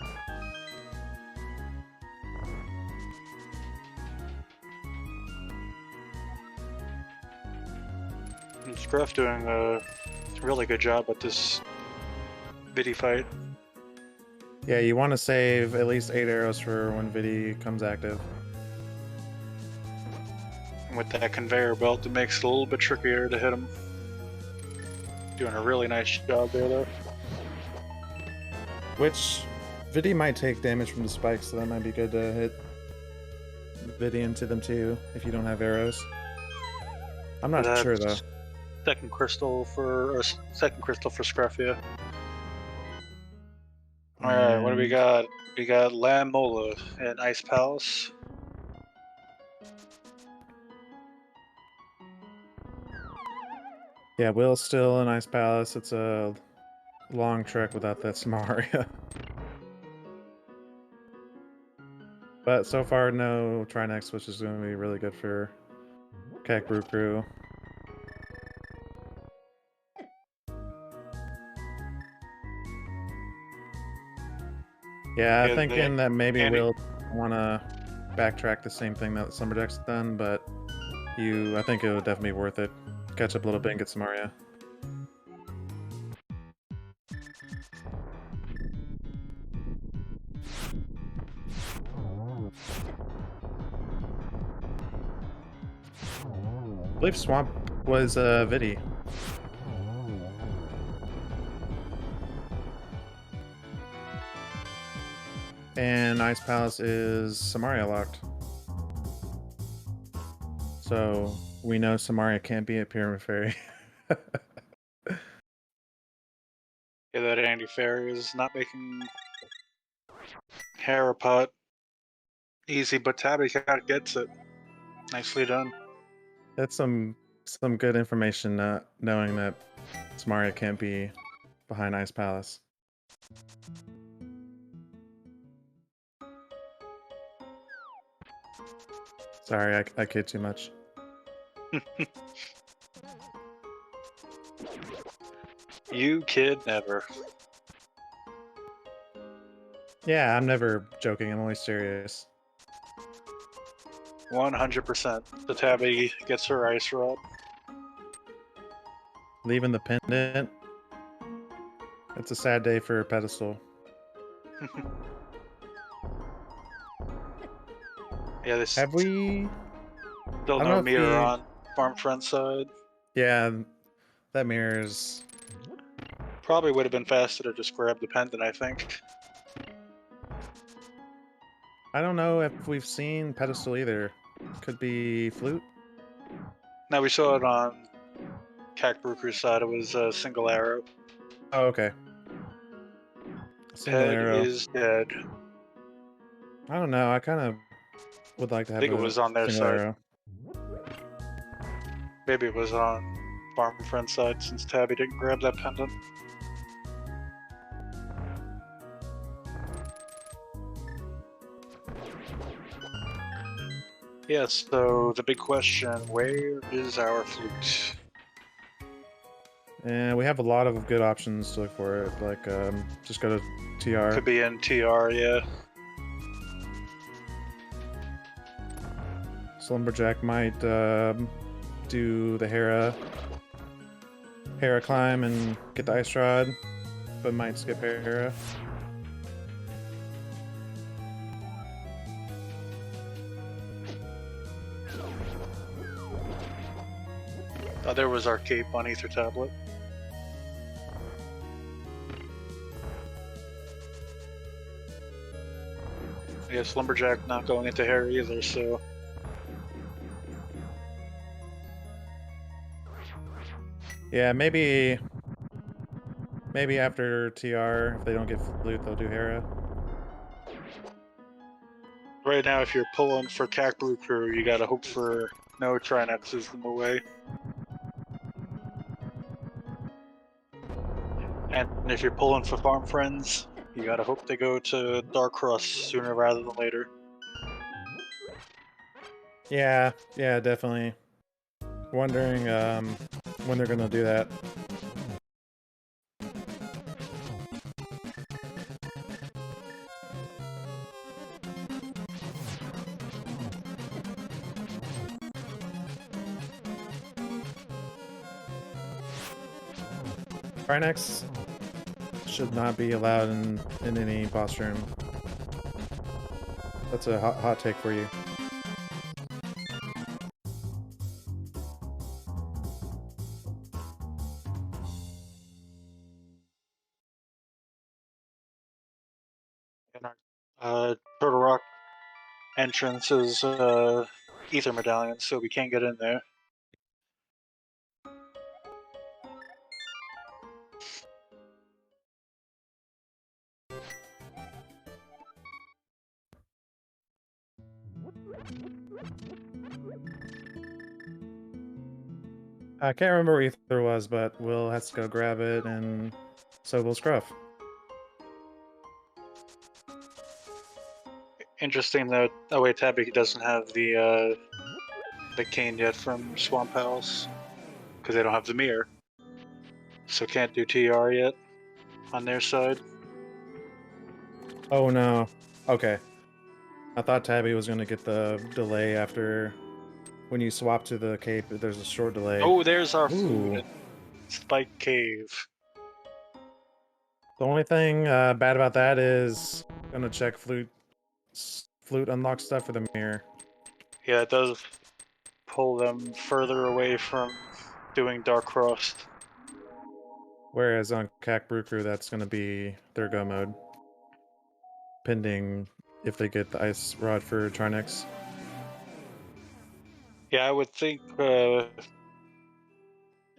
And Scruff doing a really good job at this biddy fight. Yeah, you want to save at least 8 arrows for when Viddy comes active. And with that conveyor belt, it makes it a little bit trickier to hit him. Doing a really nice job there, though. Which Viddy might take damage from the spikes, so that might be good to hit Viddy into them too if you don't have arrows. I'm not sure though. Second crystal for Scruff, yeah. Alright, what do we got? We got Lamb Mola at Ice Palace. Yeah, Will's still in Ice Palace. It's a long trek without that Samaria. But so far, no Trinex, which is going to be really good for Cac Brewcrew. Yeah, I'm thinking that maybe we'll want to backtrack the same thing that Slumberjack's done, but I think it would definitely be worth it. Catch up a little bit and get Samaria. I believe Swamp was Viddy. And Ice Palace is Samaria locked. So we know Samaria can't be at Pyramid Fairy. Yeah, that Andy Fairy is not making Harapot easy, but Tabbycat gets it. Nicely done. That's some good information, knowing that Samaria can't be behind Ice Palace. Sorry, I kid too much. You kid never. Yeah, I'm never joking. I'm always serious. 100%. The Tabby gets her ice rod. Leaving the pendant. It's a sad day for a pedestal. Yeah, this Have we? still no mirror on Farm Front side. Yeah, that mirrors. Probably would have been faster to just grab the pendant, I think. I don't know if we've seen pedestal either. Could be flute. Now we saw it on Cacbroker's side. It was a single arrow. Oh, okay. Single Head arrow. is dead. I don't know. I kind of would like to have I think it was on their single side. arrow. Maybe it was on Farm Friend's side since Tabby didn't grab that pendant. Yeah, so the big question, where is our flute? And we have a lot of good options to look for it. Like, just go to TR. Could be in TR, yeah. Slumberjack might do the Hera climb and get the ice rod, but might skip Hera. Oh, there was our cape on Ether Tablet. I guess Lumberjack not going into Hera either, so... Yeah, maybe after TR, if they don't get flute, they'll do Hera. Right now, if you're pulling for Cacbroker, you gotta hope for no Trinexes in the way. And if you're pulling for Farm Friends, you gotta hope they go to Dark Cross sooner rather than later. Yeah, definitely. Wondering when they're gonna do that. Trinex should not be allowed in any boss room. That's a hot take for you. And our Turtle Rock entrance is Ether Medallion, so we can't get in there. I can't remember where Ether was, but Will has to go grab it, and so will Scruff. Interesting that oh wait, Tabby doesn't have the cane yet from Swamp House because they don't have the mirror, so can't do TR yet on their side. Oh no. Okay. I thought Tabby was gonna get the delay after when you swap to the cape. There's a short delay. Oh, there's our Ooh. flute. Spike Cave. The only thing bad about that is gonna check flute unlock stuff for the mirror. Yeah, it does pull them further away from doing Dark Cross. Whereas on Cacbroker, that's gonna be their go mode. pending if they get the ice rod for Trinex. Yeah, I would think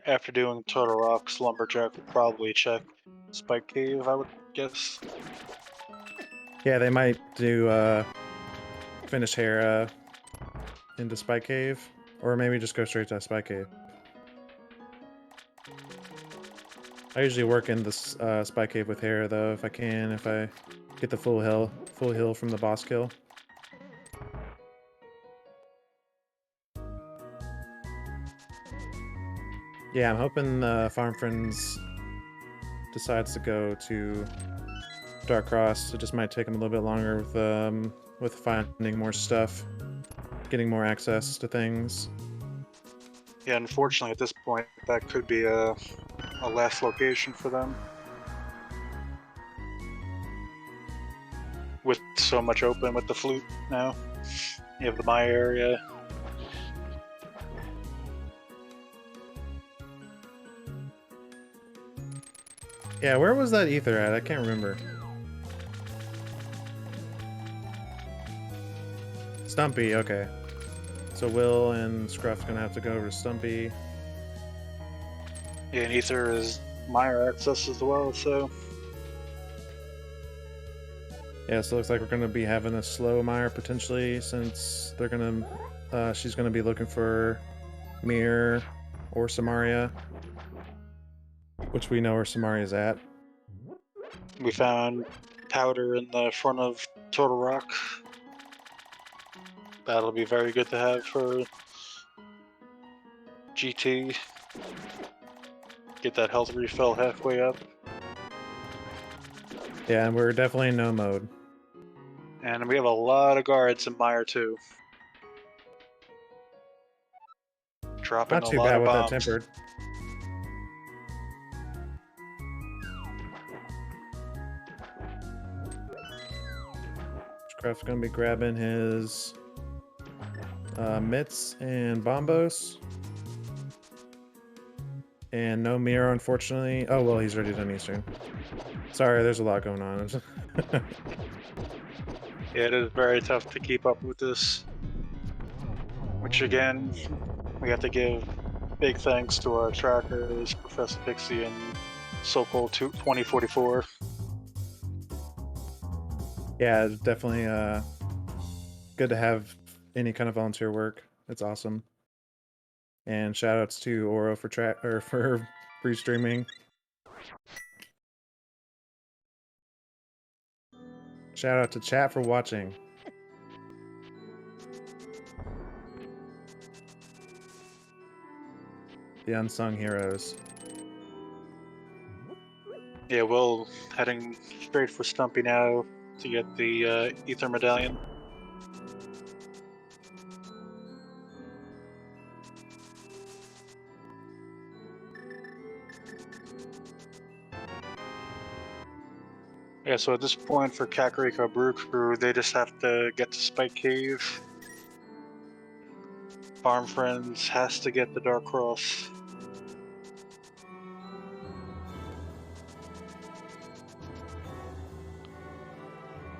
after doing Total Rock, Lumberjack would probably check Spike Cave, I would guess. Yeah, they might do finish Hera into Spike Cave, or maybe just go straight to Spike Cave. I usually work in this Spike Cave with Hera though, if I can, if I get the full heal from the boss kill. Yeah, I'm hoping Farm Friends decides to go to Dark Cross. It just might take them a little bit longer with finding more stuff, getting more access to things. Yeah, unfortunately, at this point, that could be a last location for them. With so much open with the flute now. You have the Maya area. Yeah, where was that ether at? I can't remember. Stumpy, okay. So Will and Scruff's gonna have to go over to Stumpy. Yeah, and Ether is Maya access as well, so... Yeah, so it looks like we're gonna be having a slow Mire potentially, since they're gonna she's gonna be looking for Mir or Samaria. Which we know where Samaria's at. We found powder in the front of Total Rock. That'll be very good to have for GT. Get that health refill halfway up. Yeah, and we're definitely in no mode. And we have a lot of guards in Mire too. Dropping Not a too lot bad of with bombs. that tempered. Scruff's gonna be grabbing his mitts and bombos. And no mirror, unfortunately. Oh, well, he's already done Eastern. Sorry, there's a lot going on. Yeah, it is very tough to keep up with this. Which again, we have to give big thanks to our trackers, Professor Pixie and so-called 2044. Yeah, it's definitely good to have any kind of volunteer work. It's awesome. And shoutouts to Oro for free streaming. Shout out to chat for watching. The unsung heroes. Yeah, Will heading straight for Stumpy now to get the Ether Medallion. Yeah, so at this point for Kakariko Brew Crew, they just have to get to Spike Cave. Farm Friends has to get the Dark Cross.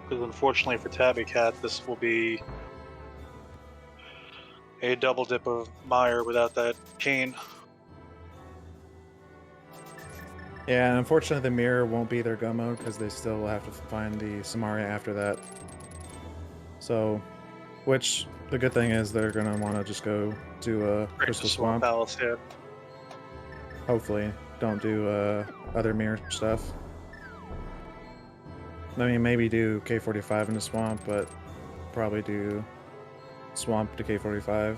Because unfortunately for Tabbycat, this will be a double dip of Meyer without that cane. Yeah, and unfortunately the mirror won't be their go mode because they still will have to find the Samaria after that. So, which the good thing is they're gonna want to just go do a Crystal Swamp. Palace, yeah. Hopefully, don't do other mirror stuff. I mean, maybe do K45 in the swamp, but probably do swamp to K45.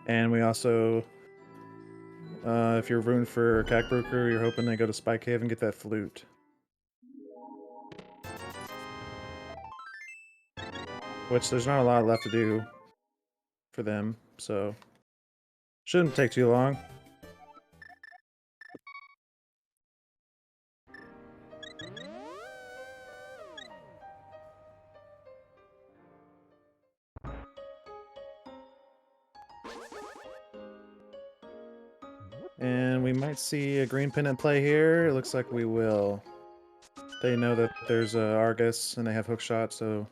And we also, if you're rooting for Kakbrew Crew, you're hoping they go to Spike Cave and get that flute. Which there's not a lot left to do for them, so shouldn't take too long. And we might see a green pin at play here. It looks like we will. They know that there's a Argus and they have hook shot, so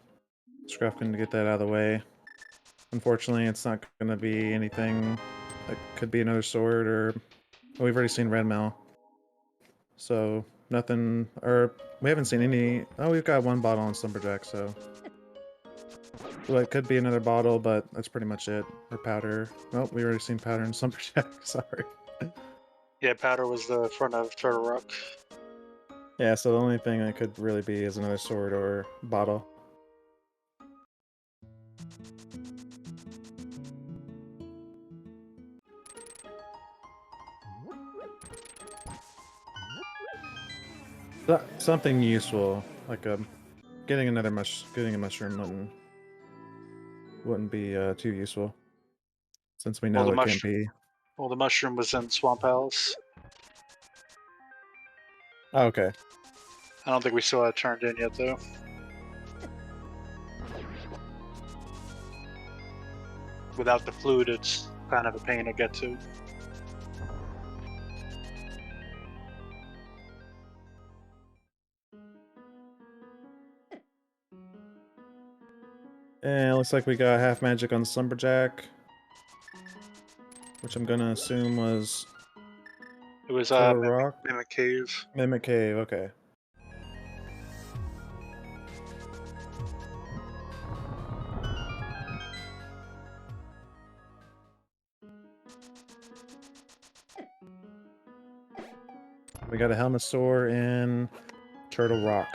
Scruff can get that out of the way. Unfortunately, it's not going to be anything that could be another sword or... Well, we've already seen red mail. So, nothing... Or, we haven't seen any... Oh, we've got one bottle on Slumberjack, so... Well, it could be another bottle, but that's pretty much it. Or powder. Oh, we already seen powder in Slumberjack. Sorry. Yeah, powder was the front of Turtle Rock. Yeah, so the only thing that could really be is another sword or bottle. Something useful, like getting a mushroom wouldn't be too useful, since we know it can't be. Well, the mushroom was in Swamp Palace. Oh, okay. I don't think we saw it turned in yet, though. Without the flute, it's kind of a pain to get to. And it looks like we got half magic on Slumberjack, which I'm gonna assume was... It was Rock? Mimic Cave. Mimic Cave, okay. We got a Helmet Sword in Turtle Rock.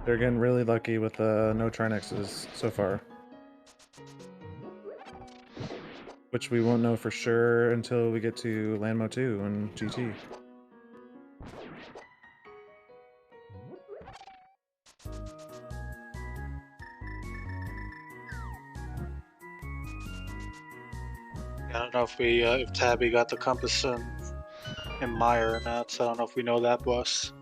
They're getting really lucky with no Trinexes so far. Which we won't know for sure until we get to Landmo 2 and GT. I don't know if Tabby got the compass in Meyer or not, so I don't know if we know that boss.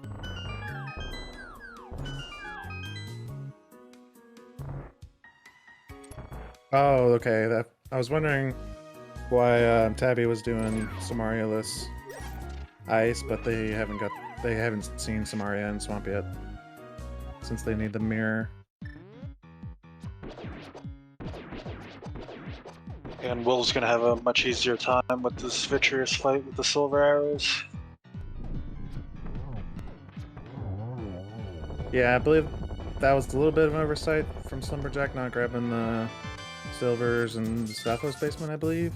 Oh, okay. I was wondering why Tabby was doing Samaria-less ice, but they haven't seen Samaria in Swamp yet, since they need the mirror. And Will's gonna have a much easier time with this Vitreous fight with the silver arrows. Yeah, I believe that was a little bit of an oversight from Slumberjack not grabbing the silvers in the southwest basement, I believe.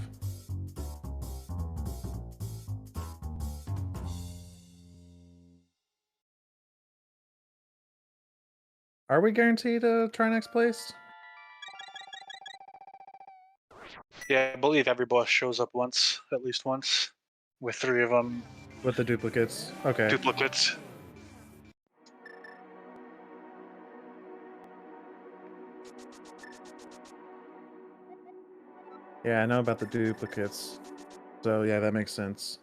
Are we guaranteed a Trinex place? Yeah, I believe every boss shows up once, at least once, with 3 of them. With the duplicates. Okay. Duplicates. Yeah, I know about the duplicates. So yeah, that makes sense.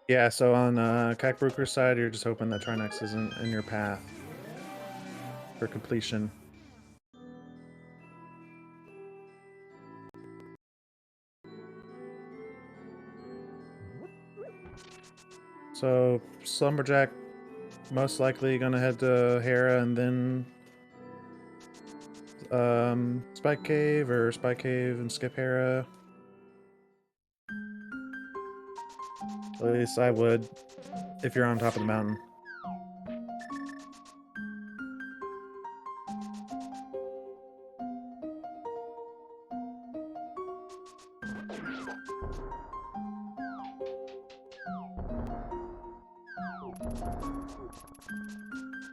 Yeah, so on Kakbruker's side, you're just hoping that Trinex isn't in your path for completion. So Slumberjack most likely gonna head to Hera and then Spike Cave, or Spike Cave and skip Hera. At least I would, if you're on top of the mountain.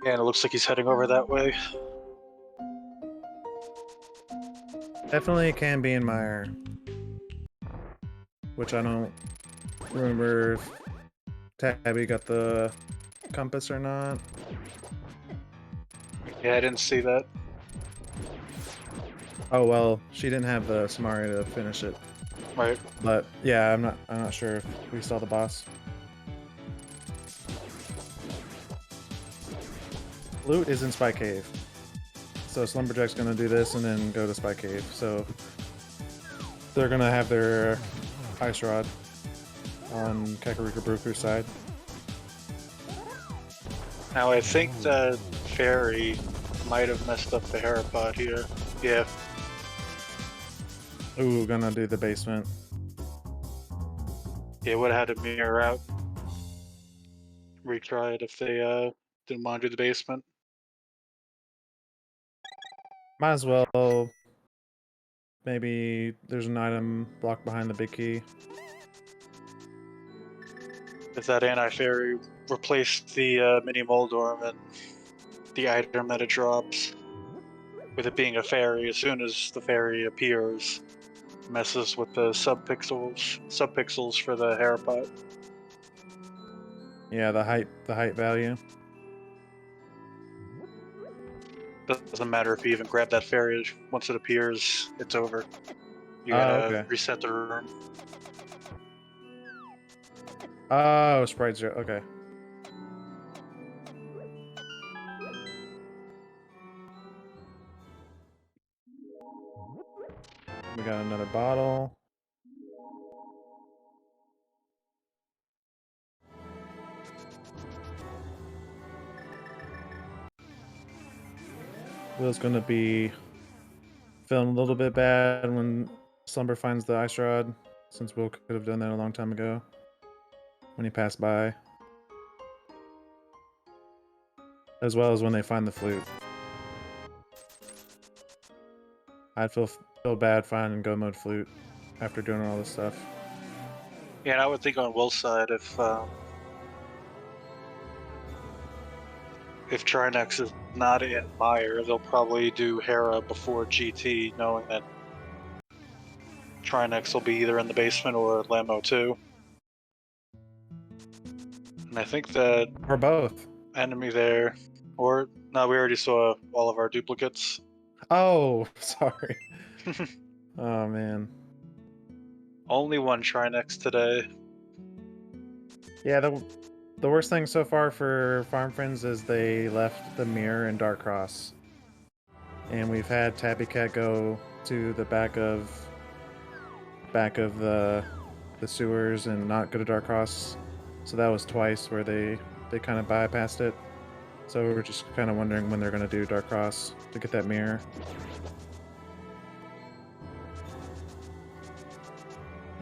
Yeah, and it looks like he's heading over that way. Definitely can be in Meyer. Which I don't remember if Tabby got the compass or not. Yeah, I didn't see that. Oh well, she didn't have the Samari to finish it. Right. But yeah, I'm not sure if we saw the boss. Loot is in Spy Cave. So Slumberjack's gonna do this and then go to Spy Cave. So they're gonna have their ice rod on Kakariko Bruku's side. Now I think that Fairy might have messed up the Herapod here. Yeah. Ooh, gonna do the basement. Yeah, would have had to mirror out. Retry it if they didn't want to do the basement. Might as well. Maybe there's an item blocked behind the big key. If that anti-fairy replaced the mini Moldorm and the item that it drops, with it being a fairy, as soon as the fairy appears, messes with the subpixels for the Herapod. Yeah, the height value. Doesn't matter if you even grab that fairy. Once it appears, it's over. You gotta okay. reset the room. Oh, sprite 0. Okay. We got another bottle. Will's gonna be feeling a little bit bad when Slumber finds the ice rod, since Will could have done that a long time ago when he passed by. As well as when they find the flute. I'd feel bad finding Go Mode flute after doing all this stuff. Yeah, and I would think on Will's side, if Trinex is not in Mire, they'll probably do Hera before GT, knowing that Trinex will be either in the basement or Lamo 2. And I think that Or both. enemy there, or no, we already saw all of our duplicates. Oh, sorry. Oh man. Only one Trinex today. Yeah, the worst thing so far for Farm Friends is they left the mirror in Dark Cross. And we've had Tabbycat go to the back of the sewers and not go to Dark Cross. So that was twice where they kind of bypassed it. So we're just kind of wondering when they're going to do Dark Cross to get that mirror.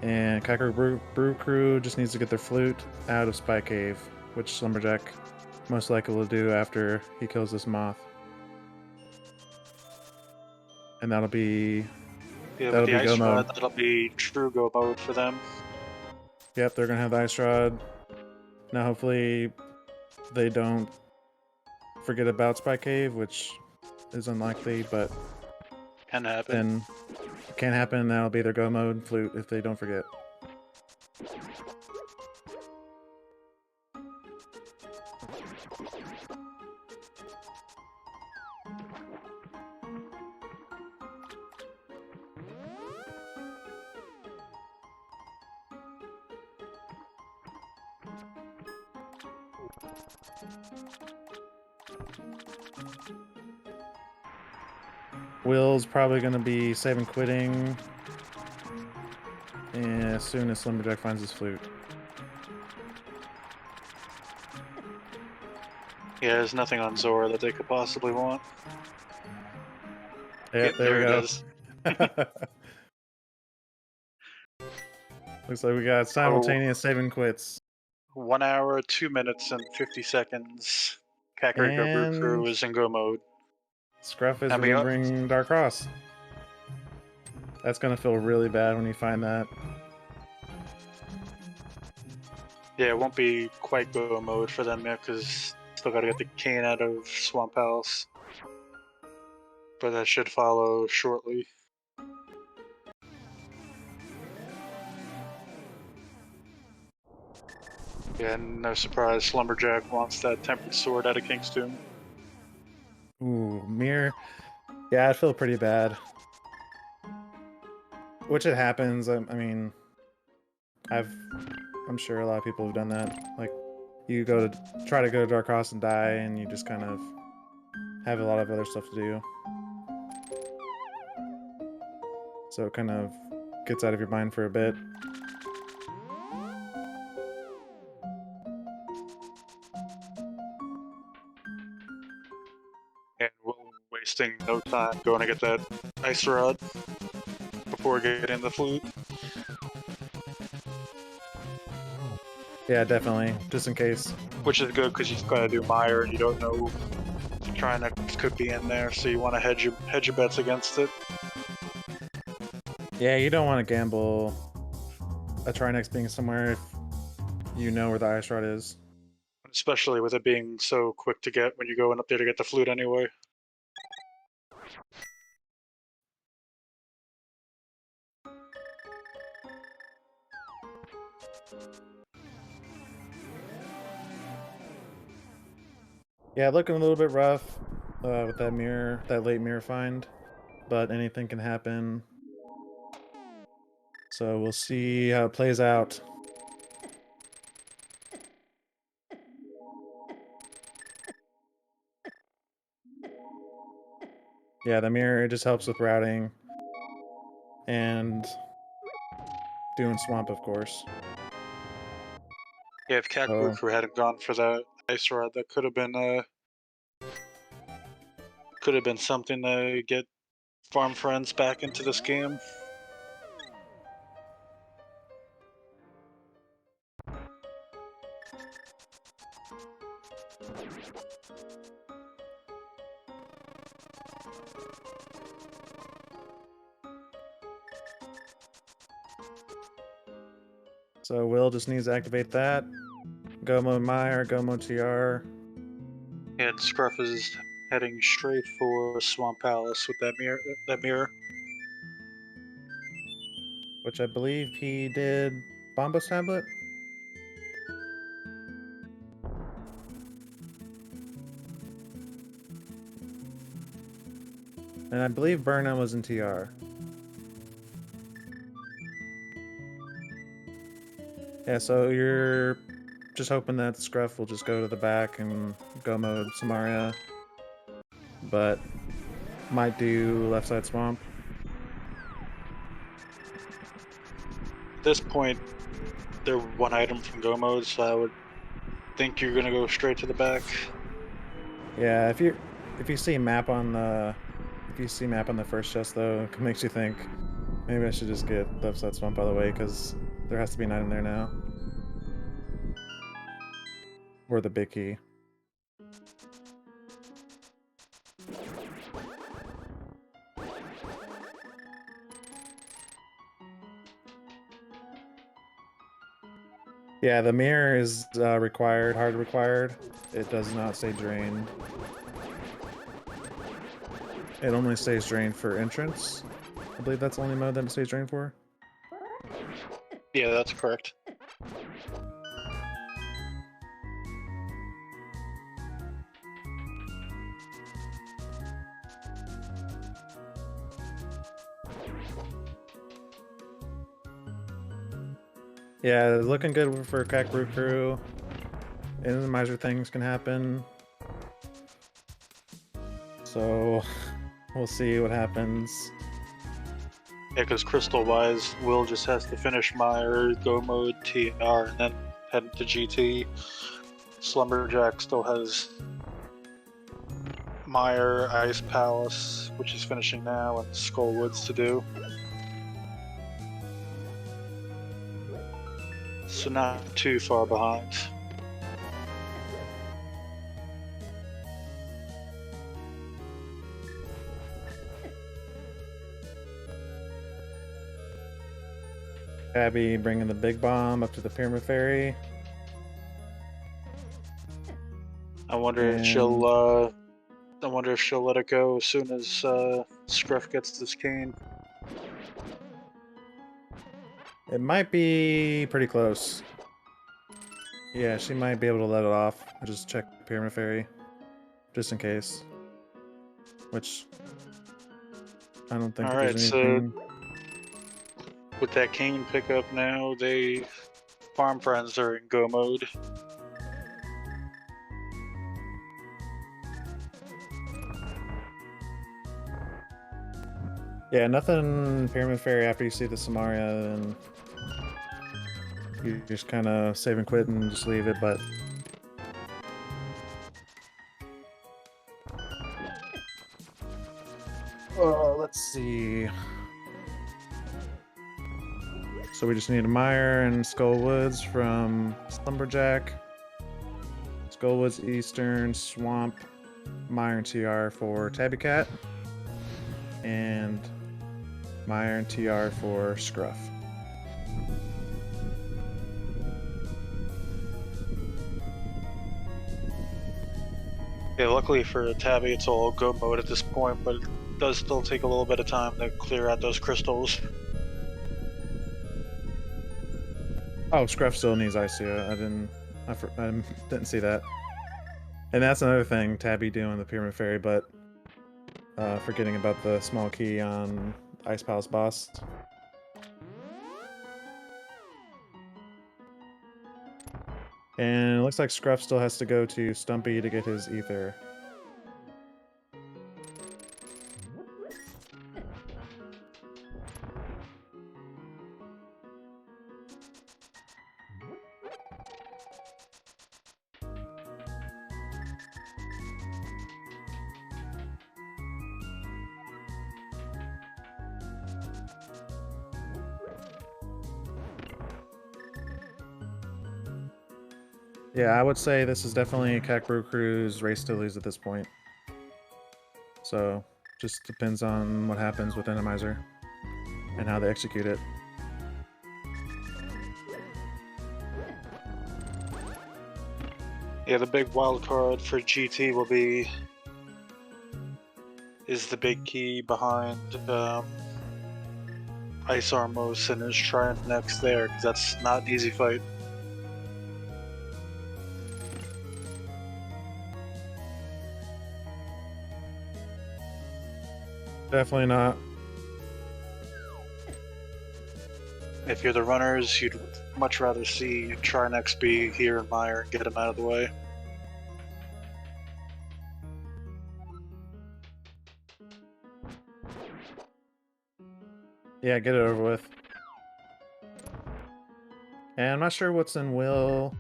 And Kakariko Brew Crew just needs to get their flute out of Spy Cave, which Slumberjack most likely will do after he kills this moth. And that'll be... Yeah, that'll with the be Go ice Mode. rod, that'll be true Go Mode for them. Yep, they're going to have the ice rod. Now hopefully they don't forget about Spy Cave, which is unlikely, but Can happen. then it can't happen. That'll be their Go Mode flute if they don't forget. Will's probably going to be saving quitting as soon as Slumberjack finds his flute. Yeah, there's nothing on Zora that they could possibly want. Yep, there we it go. is. Looks like we got simultaneous saving quits. 1 hour, 2 minutes, and 50 seconds. Kakariko Brew And Crew is in Go Mode. Scruff is And we remembering Dark Cross. That's gonna feel really bad when you find that. Yeah, it won't be quite Go Mode for them yet, because still gotta get the cane out of Swamp House. But that should follow shortly. Yeah, no surprise, Slumberjack wants that tempered sword out of King's Tomb. Ooh, mirror. Yeah, I feel pretty bad. Which it happens. I mean, I'm sure a lot of people have done that. Like, you try to go to Dark Cross and die, and you just kind of have a lot of other stuff to do. So it kind of gets out of your mind for a bit. And we're wasting no time going to get that ice rod before getting the flute. Yeah, definitely. Just in case. Which is good because you've got to do Meyer and you don't know if Trinex could be in there, so you want to hedge your bets against it. Yeah, you don't want to gamble a Trinex being somewhere if you know where the ice rod is. Especially with it being so quick to get when you go in up there to get the flute anyway. Yeah, looking a little bit rough with that late mirror find, but anything can happen. So we'll see how it plays out. Yeah, the mirror, it just helps with routing and doing swamp, of course. Yeah, if Cat54 hadn't gone for that ice rod, that could have been something to get farm friends back into this game. So Will just needs to activate that. Go mode Meyer, go mode TR. And Scruff is heading straight for Swamp Palace with that mirror. Which I believe he did Bombos Tablet. And I believe Burnham was in TR. Yeah, so you're just hoping that Scruff will just go to the back and go mode Samaria. But might do left side swamp. At this point, they're one item from go mode, so I would think you're gonna go straight to the back. Yeah, if you see map on the first chest though, it makes you think maybe I should just get left side swamp out of the way because there has to be an item there now. Or the big key. Yeah, the mirror is required, hard required. It does not stay drained. It only stays drained for entrance. I believe that's the only mode that it stays drained for. Yeah, that's correct. Yeah, looking good for Kakru crew. Miser things can happen. So we'll see what happens. Yeah, because crystal-wise, Will just has to finish Meyer, go mode, TR, and then head to GT. Slumberjack still has Meyer, Ice Palace, which is finishing now, and Skullwoods to do. So not too far behind. Abby bringing the big bomb up to the Pyramid Ferry. I wonder if she'll let it go as soon as Scruff gets this cane. It might be pretty close. Yeah, she might be able to let it off. I'll just check Pyramid Ferry. Just in case. Which I don't think All there's right, anything. With that cane pickup now, they farm friends are in go mode. Yeah, nothing Pyramid Fairy after you see the Samaria, and you just kind of save and quit and just leave it, but... let's see... So we just need a Mire and Skull Woods from Slumberjack. Skull Woods Eastern, Swamp, Mire and TR for Tabbycat. And Mire and TR for Scruff. Yeah, luckily for Tabby, it's all go mode at this point, but it does still take a little bit of time to clear out those crystals. Oh, Scruff still needs ICO. I didn't see that. And that's another thing Tabby doing the Pyramid Fairy, but forgetting about the small key on Ice Palace boss. And it looks like Scruff still has to go to Stumpy to get his ether. Yeah, I would say this is definitely Kakbrew Crew's race to lose at this point. So, just depends on what happens with Enemizer and how they execute it. Yeah, the big wild card for GT will be is the big key behind Ice Armos and his Triumph next there, because that's not an easy fight. Definitely not. If you're the runners, you'd much rather see Trinex be here in Mire and get him out of the way. Yeah, get it over with. And I'm not sure what's in Will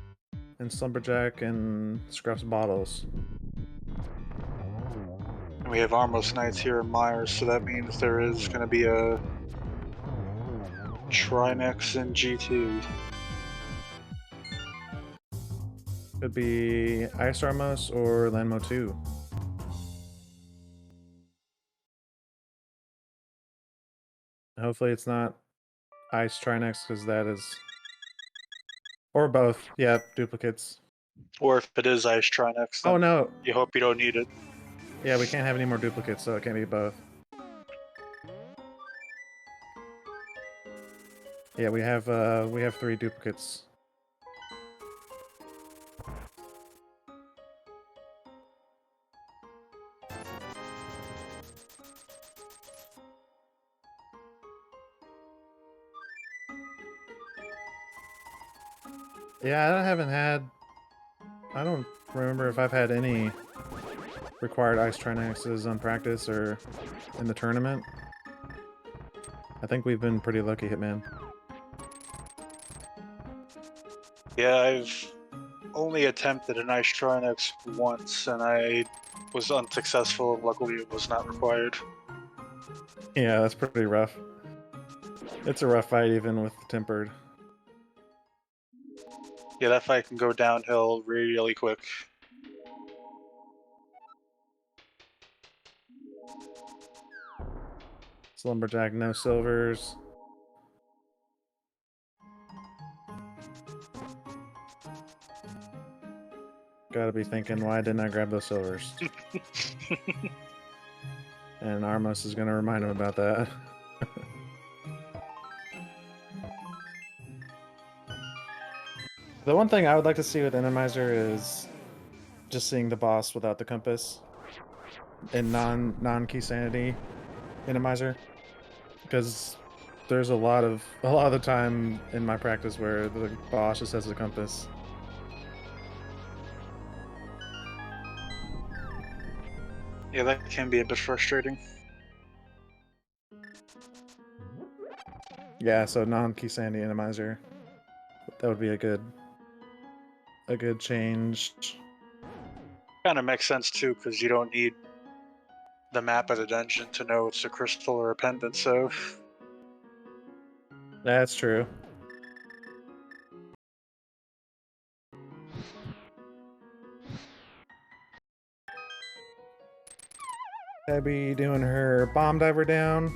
and Slumberjack and Scruff's bottles. We have Armos Knights here in Mire, so that means there is going to be a Trinex in GT. Could be Ice Armos or Lanmo 2. Hopefully it's not Ice Trinex, because that is... Or both. Yeah, duplicates. Or if it is Ice Trinex, then oh no! you hope you don't need it. Yeah, we can't have any more duplicates, so it can't be both. Yeah, we have 3 duplicates. Yeah, I don't remember if I've had any required Ice Trinexes on practice or in the tournament. I think we've been pretty lucky, Hitman. Yeah, I've only attempted an Ice Trinex once, and I was unsuccessful. Luckily, it was not required. Yeah, that's pretty rough. It's a rough fight, even with the tempered. Yeah, that fight can go downhill really quick. Slumberjack, no silvers. Gotta be thinking, why didn't I grab those silvers? And Armos is gonna remind him about that. The one thing I would like to see with Enemizer is just seeing the boss without the compass and non-key sanity Enemizer, because there's a lot of the time in my practice where the boss just has a compass. Yeah, that can be a bit frustrating. Yeah, so non-key sandy animizer. That would be a good change. Kind of makes sense too, because you don't need the map of the dungeon to know it's a crystal or a pendant, so... That's true. Tabby doing her bomb diver down.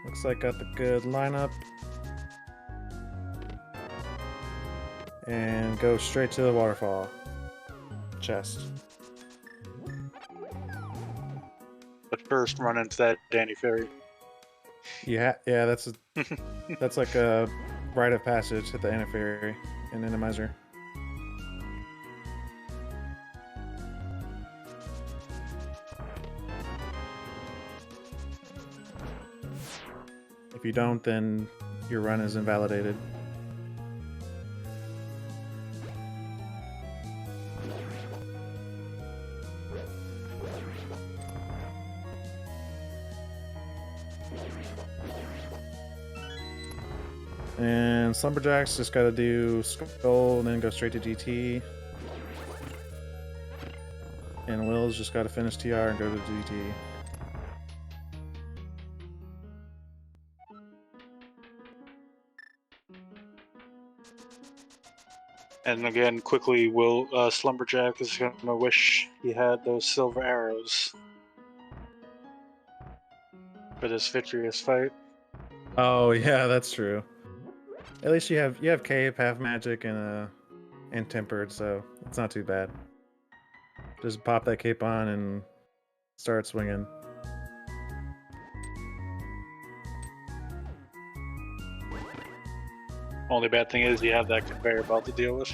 Looks like got the good lineup. And go straight to the waterfall. Chest. But first, run into that Danny Fairy. Yeah, that's that's like a rite of passage. Hit the antifairy and animizer. If you don't, then your run is invalidated. And Slumberjacks just gotta do Skull and then go straight to GT. And Will's just gotta finish TR and go to GT. And again, quickly, Slumberjack is gonna wish he had those silver arrows for this vitreous fight. Oh yeah, that's true. At least you have Cape, half magic, and tempered, so it's not too bad. Just pop that cape on and start swinging. Only bad thing is you have that conveyor belt to deal with.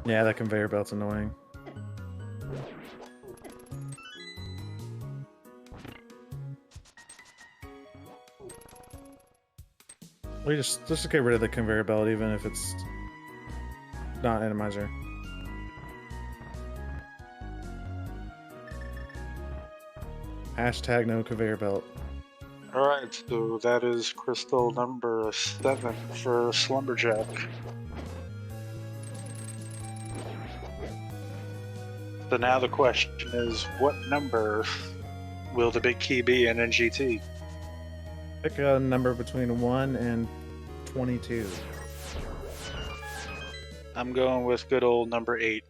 Yeah, that conveyor belt's annoying. Let's just get rid of the conveyor belt, even if it's not animizer. Hashtag no conveyor belt. Alright, so that is crystal number 7 for Slumberjack. So now the question is, what number will the big key be in NGT? Pick a number between 1 and 22. I'm going with good old number 8.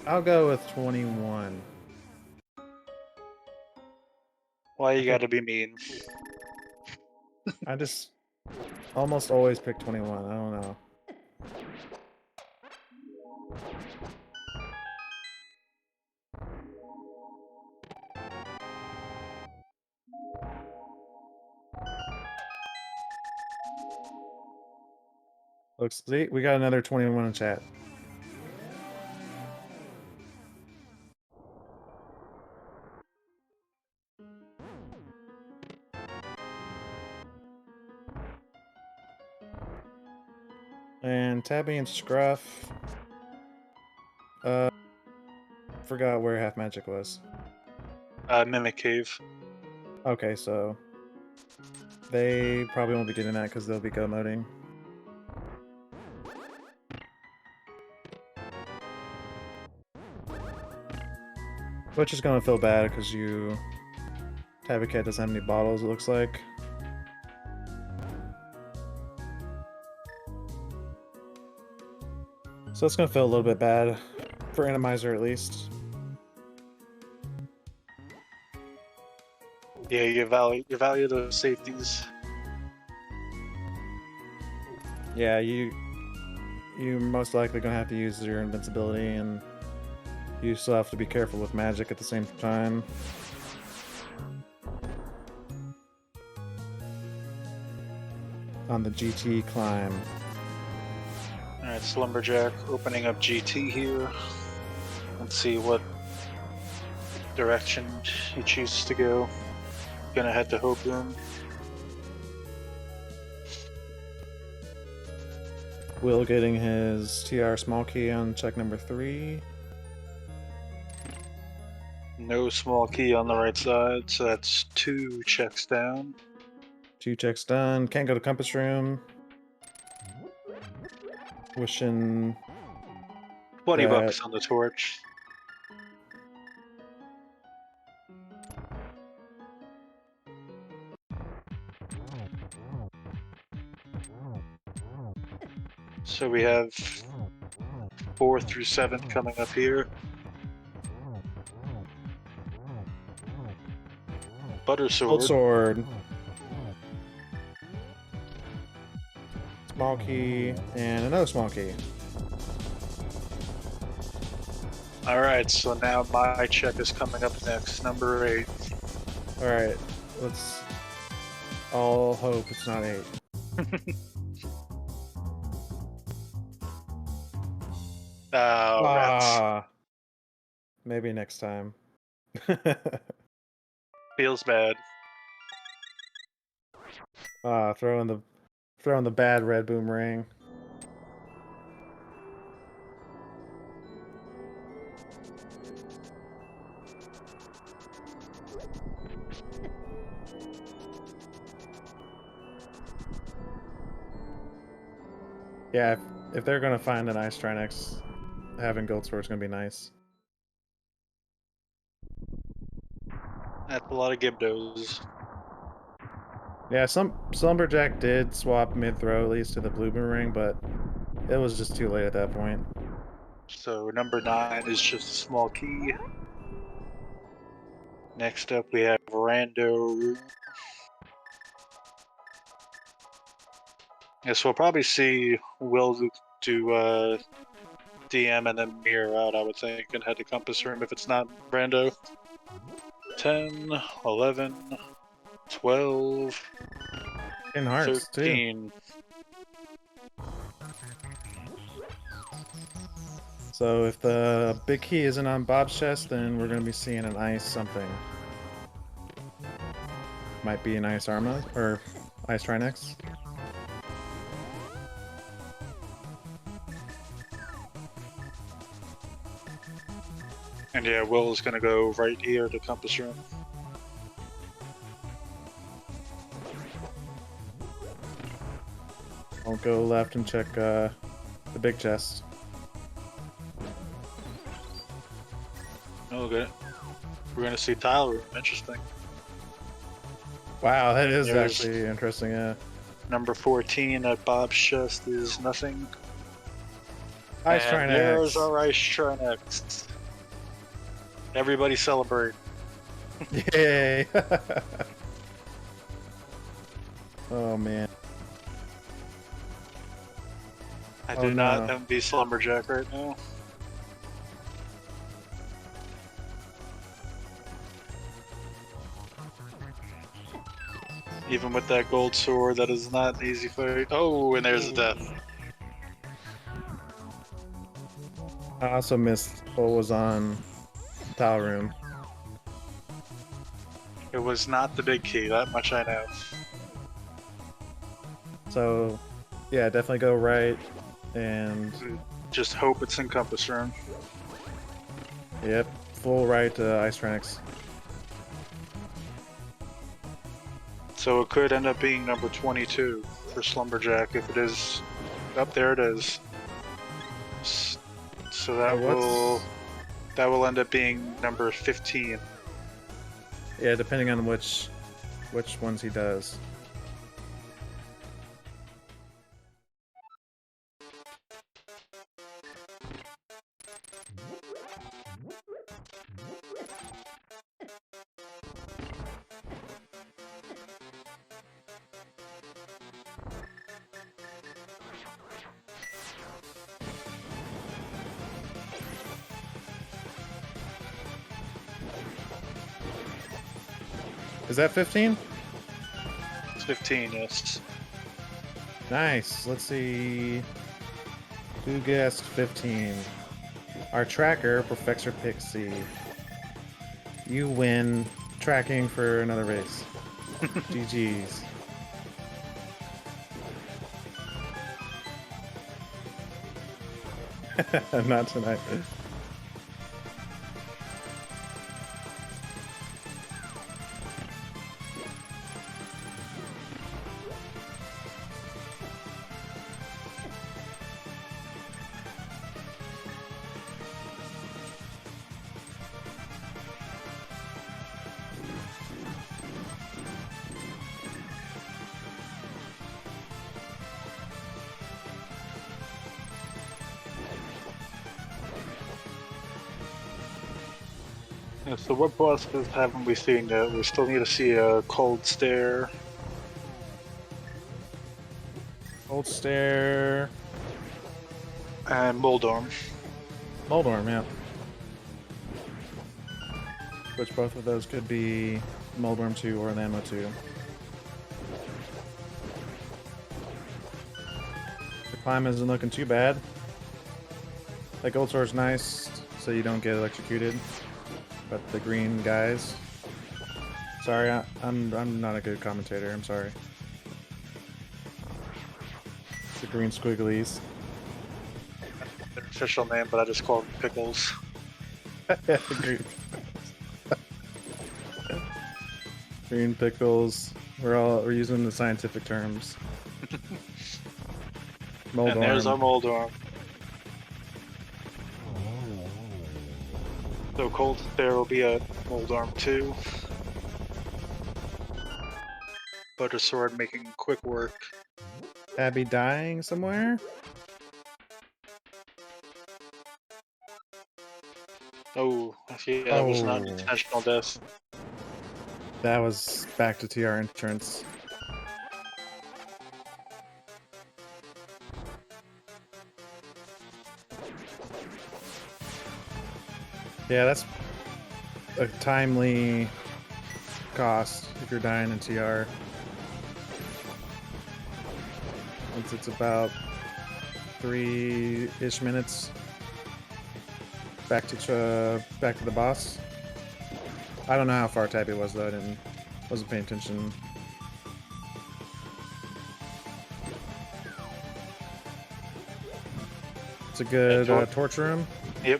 I'll go with 21. Why you gotta be mean? I just almost always pick 21. I don't know. See, we got another 21 in chat. And Tabby and Scruff. Forgot where half magic was. Mimic Cave. Okay, so they probably won't be getting that because they'll be go moding. Which is gonna feel bad because Tabbycat doesn't have any bottles, it looks like. So it's gonna feel a little bit bad for Animizer at least. Yeah, you value those safeties. Yeah, you most likely gonna have to use your invincibility, and you still have to be careful with magic at the same time. On the GT climb. Alright, Slumberjack opening up GT here. Let's see what direction he chooses to go. Gonna head to Hope Room. Will getting his TR small key on check number 3. No small key on the right side, so that's 2 checks down. 2 checks done. Can't go to compass room. Wishing 20 that- bucks on the torch. So we have 4 through 7 coming up here. Butter Gold sword. sword. Small key and another small key. Alright, so now my check is coming up next, number 8. Alright, let's all hope it's not 8. Rats. Maybe next time. Feels bad. Throwing the bad red boomerang. Yeah, if they're gonna find an ice Trinex, having gold sword is gonna be nice. That's a lot of Gibdos. Yeah, Slumberjack did swap mid-throw at least to the blue boomerang, but it was just too late at that point. So number 9 is just a small key. Next up we have Rando. Yes, we'll probably see Will do DM and then mirror out, I would think, and head to compass room if it's not Rando. 10, 11, 12, In hearts, 13. So if the big key isn't on Bob's chest, then we're gonna be seeing an ice something. Might be an ice Arma or ice Trinex. And yeah, Will is gonna go right here to compass room. I'll go left and check the big chest. Okay. We're gonna see tile room. Interesting. Wow, that is There's- actually interesting, yeah. Number 14 at Bob's chest is nothing. Ice And there's Trinex. our ice Trinex. Everybody celebrate. Yay! Oh man. I Oh, do not no. envy Slumberjack right now. Even with that gold sword, that is not an easy fight. Oh, and there's a death. I also missed what was on tile room. It was not the big key, that much I know. So yeah, definitely go right and Just hope it's in compass room. yep, full right to Ice Trinex. So it could end up being number 22 for Slumberjack if it is. Up there it is. So that will end up being number 15. Yeah, depending on which ones he does. Is that 15? It's 15, yes. Nice. Let's see. Who guessed 15? Our tracker, Professor Pixie. You win tracking for another race. GG's. Not tonight. Yeah, so what bosses haven't we seen yet? We still need to see a Cold Stare. Old Stare. And Moldorm. Moldorm, yeah. Which both of those could be Moldorm 2 or Lamo 2. The climb isn't looking too bad. That gold sword's nice, so you don't get electrocuted. But the green guys... Sorry, I'm not a good commentator, I'm sorry. The green squigglies. Their official name, but I just call them Pickles. Green pickles. We're using the scientific terms. Moldorm. And there's our Moldorm. So Cold Stare will be a Moldorm 2. Butter Sword making quick work. Abby dying somewhere? Oh, yeah, that was not an intentional death. That was back to TR entrance. Yeah, that's a timely cost if you're dying in TR. Once it's about 3-ish minutes back to the boss. I don't know how far Tabby was though. Wasn't paying attention. It's a good torch room. Yep.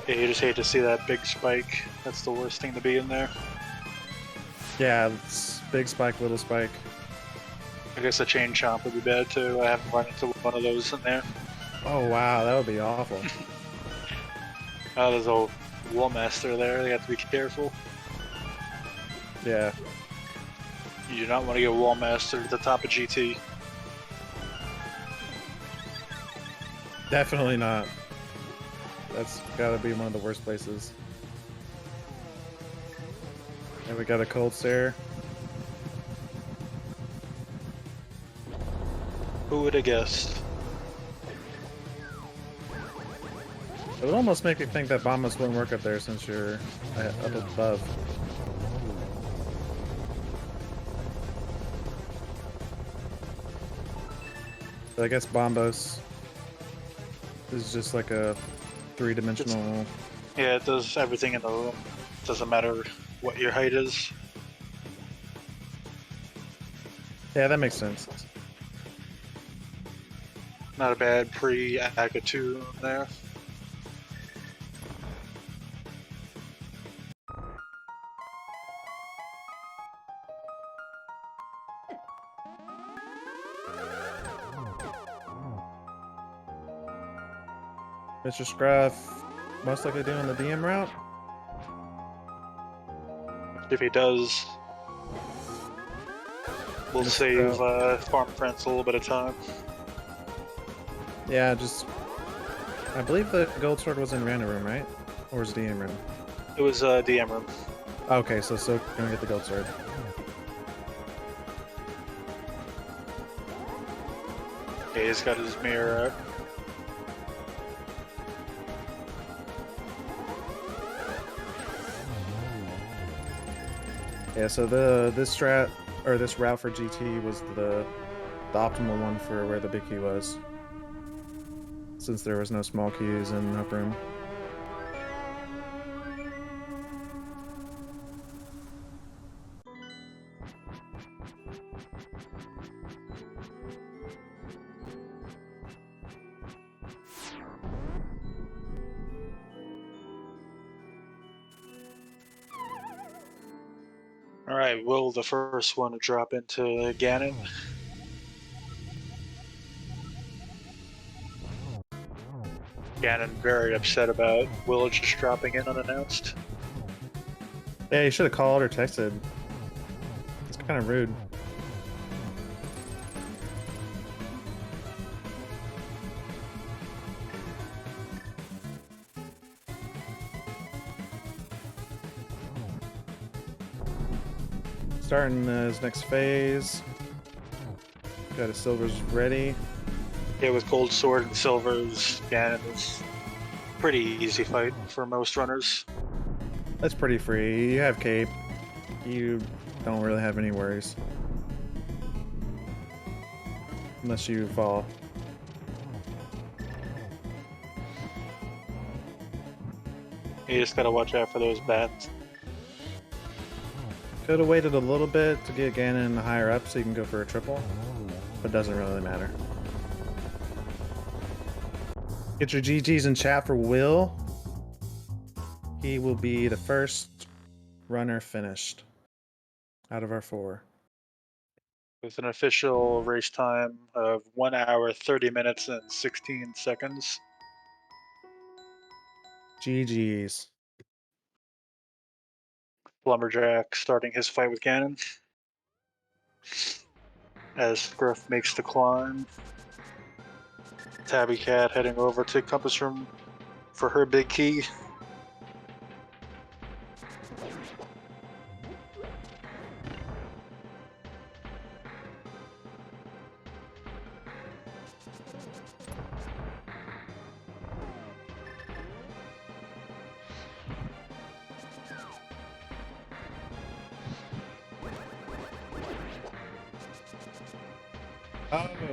Yeah, you just hate to see that big spike. That's the worst thing to be in there. Yeah, it's big spike, little spike. I guess a chain chomp would be bad too. I haven't run into one of those in there. Oh wow, that would be awful. Oh, there's a wall master there. You have to be careful. Yeah. You do not want to get wall master at the top of GT. Definitely not. That's gotta be one of the worst places. And we got a cold stare. Who would have guessed? It would almost make me think that bombas wouldn't work up there since you're up above. But I guess bombos is just like a three-dimensional... Yeah, it does everything in the room. Doesn't matter what your height is. Yeah, that makes sense. Not a bad pre-Aga 2 there. Mr. Scruff most likely doing the DM route. If he does, we'll save Farm Friends a little bit of time. Yeah, just... I believe the gold sword was in random room, right? Or was it DM room? It was DM room. Okay, so gonna get the gold sword. Yeah, he's got his mirror out. Yeah, so this route for GT was the optimal one for where the big key was, since there was no small queues in up room. Alright, Will the first one to drop into Ganon. Ganon very upset about Will just dropping in unannounced. Yeah, you should have called or texted. It's kind of rude. Starting his next phase. Got his silvers ready. Yeah, with gold sword and silvers, Ganon is pretty easy fight for most runners. That's pretty free. You have cape. You don't really have any worries. Unless you fall. You just gotta watch out for those bats. Could have waited a little bit to get Ganon higher up so you can go for a triple, but doesn't really matter. Get your GGs in chat for Will. He will be the first runner finished out of our 4. With an official race time of 1 hour, 30 minutes, and 16 seconds. GGs. Lumberjack starting his fight with Ganon. As Scruff makes the climb. Tabbycat heading over to Compass Room for her big key.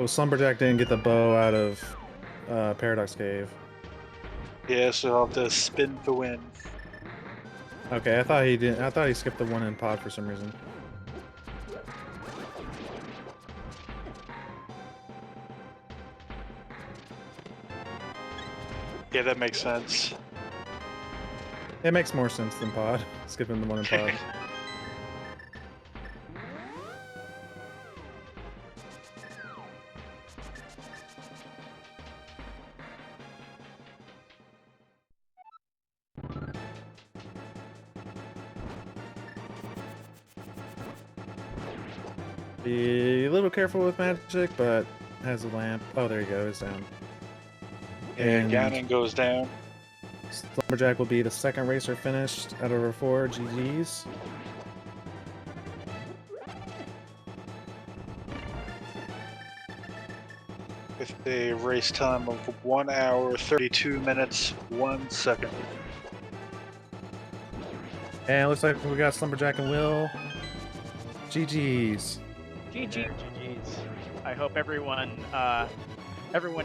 Oh, Slumberjack didn't get the bow out of Paradox Cave. Yeah, so I'll have to spin to win. Okay, I thought he didn't. I thought he skipped the one in pod for some reason. Yeah, that makes sense. It makes more sense than pod. Skipping the one in pod. Be a little careful with magic, but has a lamp. Oh, there you go. It's down. And Ganon goes down. Slumberjack will be the second racer finished out of our 4. GGs. With a race time of 1 hour, 32 minutes, 1 second. And it looks like we got Slumberjack and Will. GGs. GG's. I hope everyone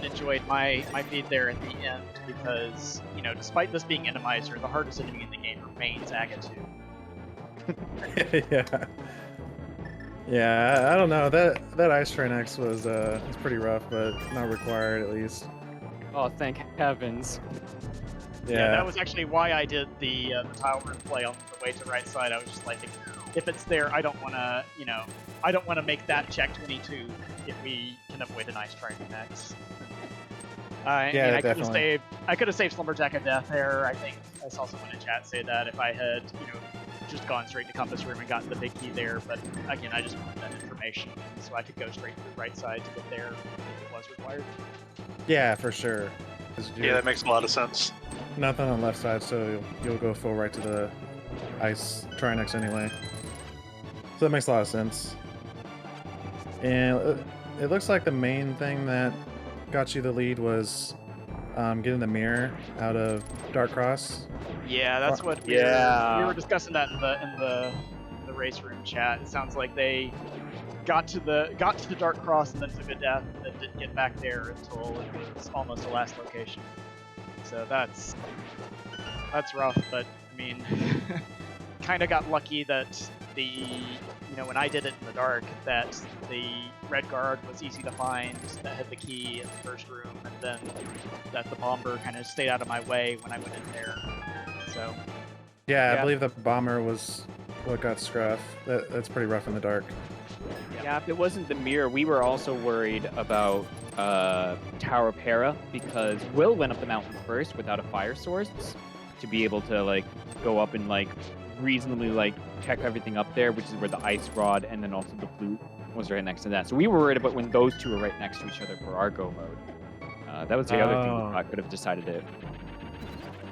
enjoyed my feed there at the end, because, you know, despite this being Enemizer, the hardest enemy in the game remains Agatu. Yeah. Yeah, I don't know. That Ice Train X was pretty rough, but not required at least. Oh, thank heavens. Yeah, that was actually why I did the tile room play on the way to right side. I was just like, if it's there, I don't want to, you know, I don't want to make that check 22 if we can avoid an Ice Train next. Yeah, definitely. I could have saved Slumberjack a death there. I think I saw someone in chat say that if I had, you know, just gone straight to Compass Room and gotten the big key there. But again, I just wanted that information so I could go straight to the right side to get there if it was required. Yeah, for sure. Yeah, that makes a lot of sense. Nothing on the left side, so you'll go full right to the Ice Trinex anyway. So that makes a lot of sense. And it looks like the main thing that got you the lead was getting the mirror out of Dark Cross. Yeah, that's what we were discussing that in the race room chat. It sounds like they got to the Dark Cross and then took a death and then didn't get back there until it was almost the last location. So that's rough, but I mean, kind of got lucky that when I did it in the dark, that the red guard was easy to find, that had the key in the first room, and then that the bomber kind of stayed out of my way when I went in there. So yeah, I believe the bomber was what got Scruff. That's pretty rough in the dark. Yeah, if it wasn't the mirror, we were also worried about Tower Para because Will went up the mountain first without a fire source to be able to like go up and like reasonably like check everything up there, which is where the ice rod and then also the flute was right next to that. So we were worried about when those two were right next to each other for our go mode. That was the other thing I could have decided it.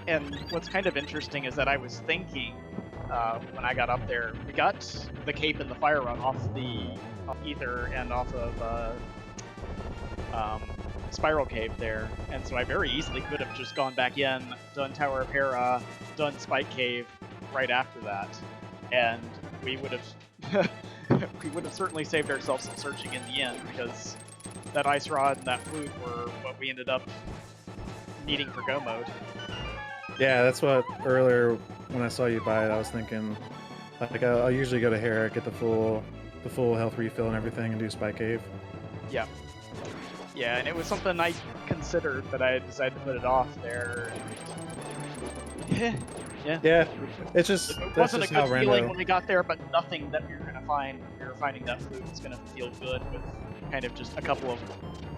And what's kind of interesting is that I was thinking when I got up there, we got the cape and the fire rod off Ether and off of Spiral Cave there, and so I very easily could have just gone back in, done Tower of Hera, done Spike Cave right after that, and we would have certainly saved ourselves some searching in the end, because that ice rod and that flute were what we ended up needing for go mode. Yeah, that's what earlier when I saw you buy it, I was thinking, like I'll usually go to Hera, get the full health refill and everything, and do Spike Cave. Yeah. Yeah, and it was something I considered, but I decided to put it off there. Yeah. Yeah, it's just It that's wasn't a just how good feeling Rando. when we got there, but nothing that we were gonna find. We were finding that flute was gonna feel good with kind of just a couple of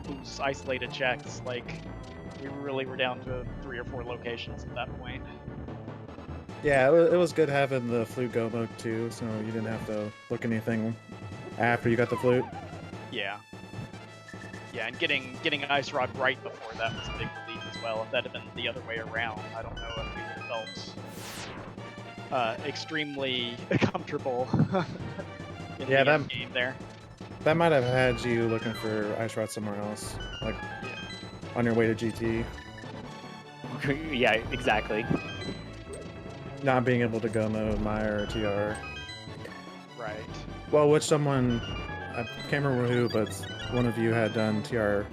loose, isolated checks. Like we really were down to 3 or 4 locations at that point. Yeah, it was good having the flute go mode too, so you didn't have to look anything after you got the flute. Yeah. Yeah, and getting an ice rod right before that was a big relief as well. If that had been the other way around, I don't know if we would have felt extremely comfortable in Yeah, the that game there. That might have had you looking for ice rod somewhere else, like on your way to GT. Yeah, exactly. Not being able to go mode Meyer or TR. Right. Well, which someone, I can't remember who, but one of you had done TR.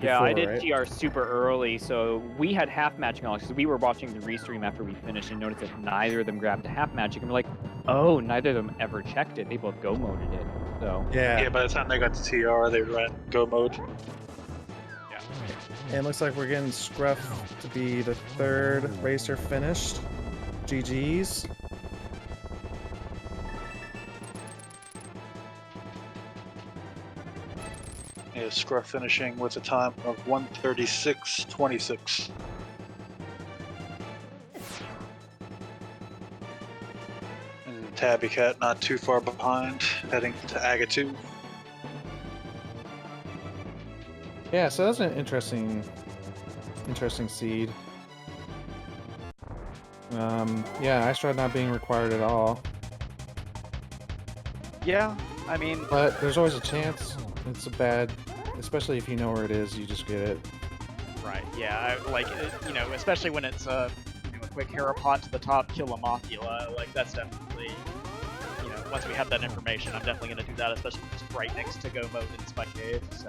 Yeah, I before, did right? TR super early, so we had half magic knowledge because we were watching the restream after we finished and noticed that neither of them grabbed half magic, and we're like, oh, neither of them ever checked it. They both go moded it. So Yeah, by the time they got to TR, they ran go mode. And it looks like we're getting Scruff to be the 3rd racer finished. GG's. Yeah, Scruff finishing with a time of 1:36.26. And Tabbycat not too far behind, heading to AGA 2. Yeah, so that's an interesting seed. Yeah, ice rod not being required at all, Yeah, I mean, but there's always a chance. It's a bad, especially if you know where it is, you just get it. right, yeah, you know, especially when it's a quick Hera pot to the top, kill a Mothula, like that's definitely, you know, once we have that information, I'm definitely going to do that, especially when it's right next to go mode in Spike Cave, so.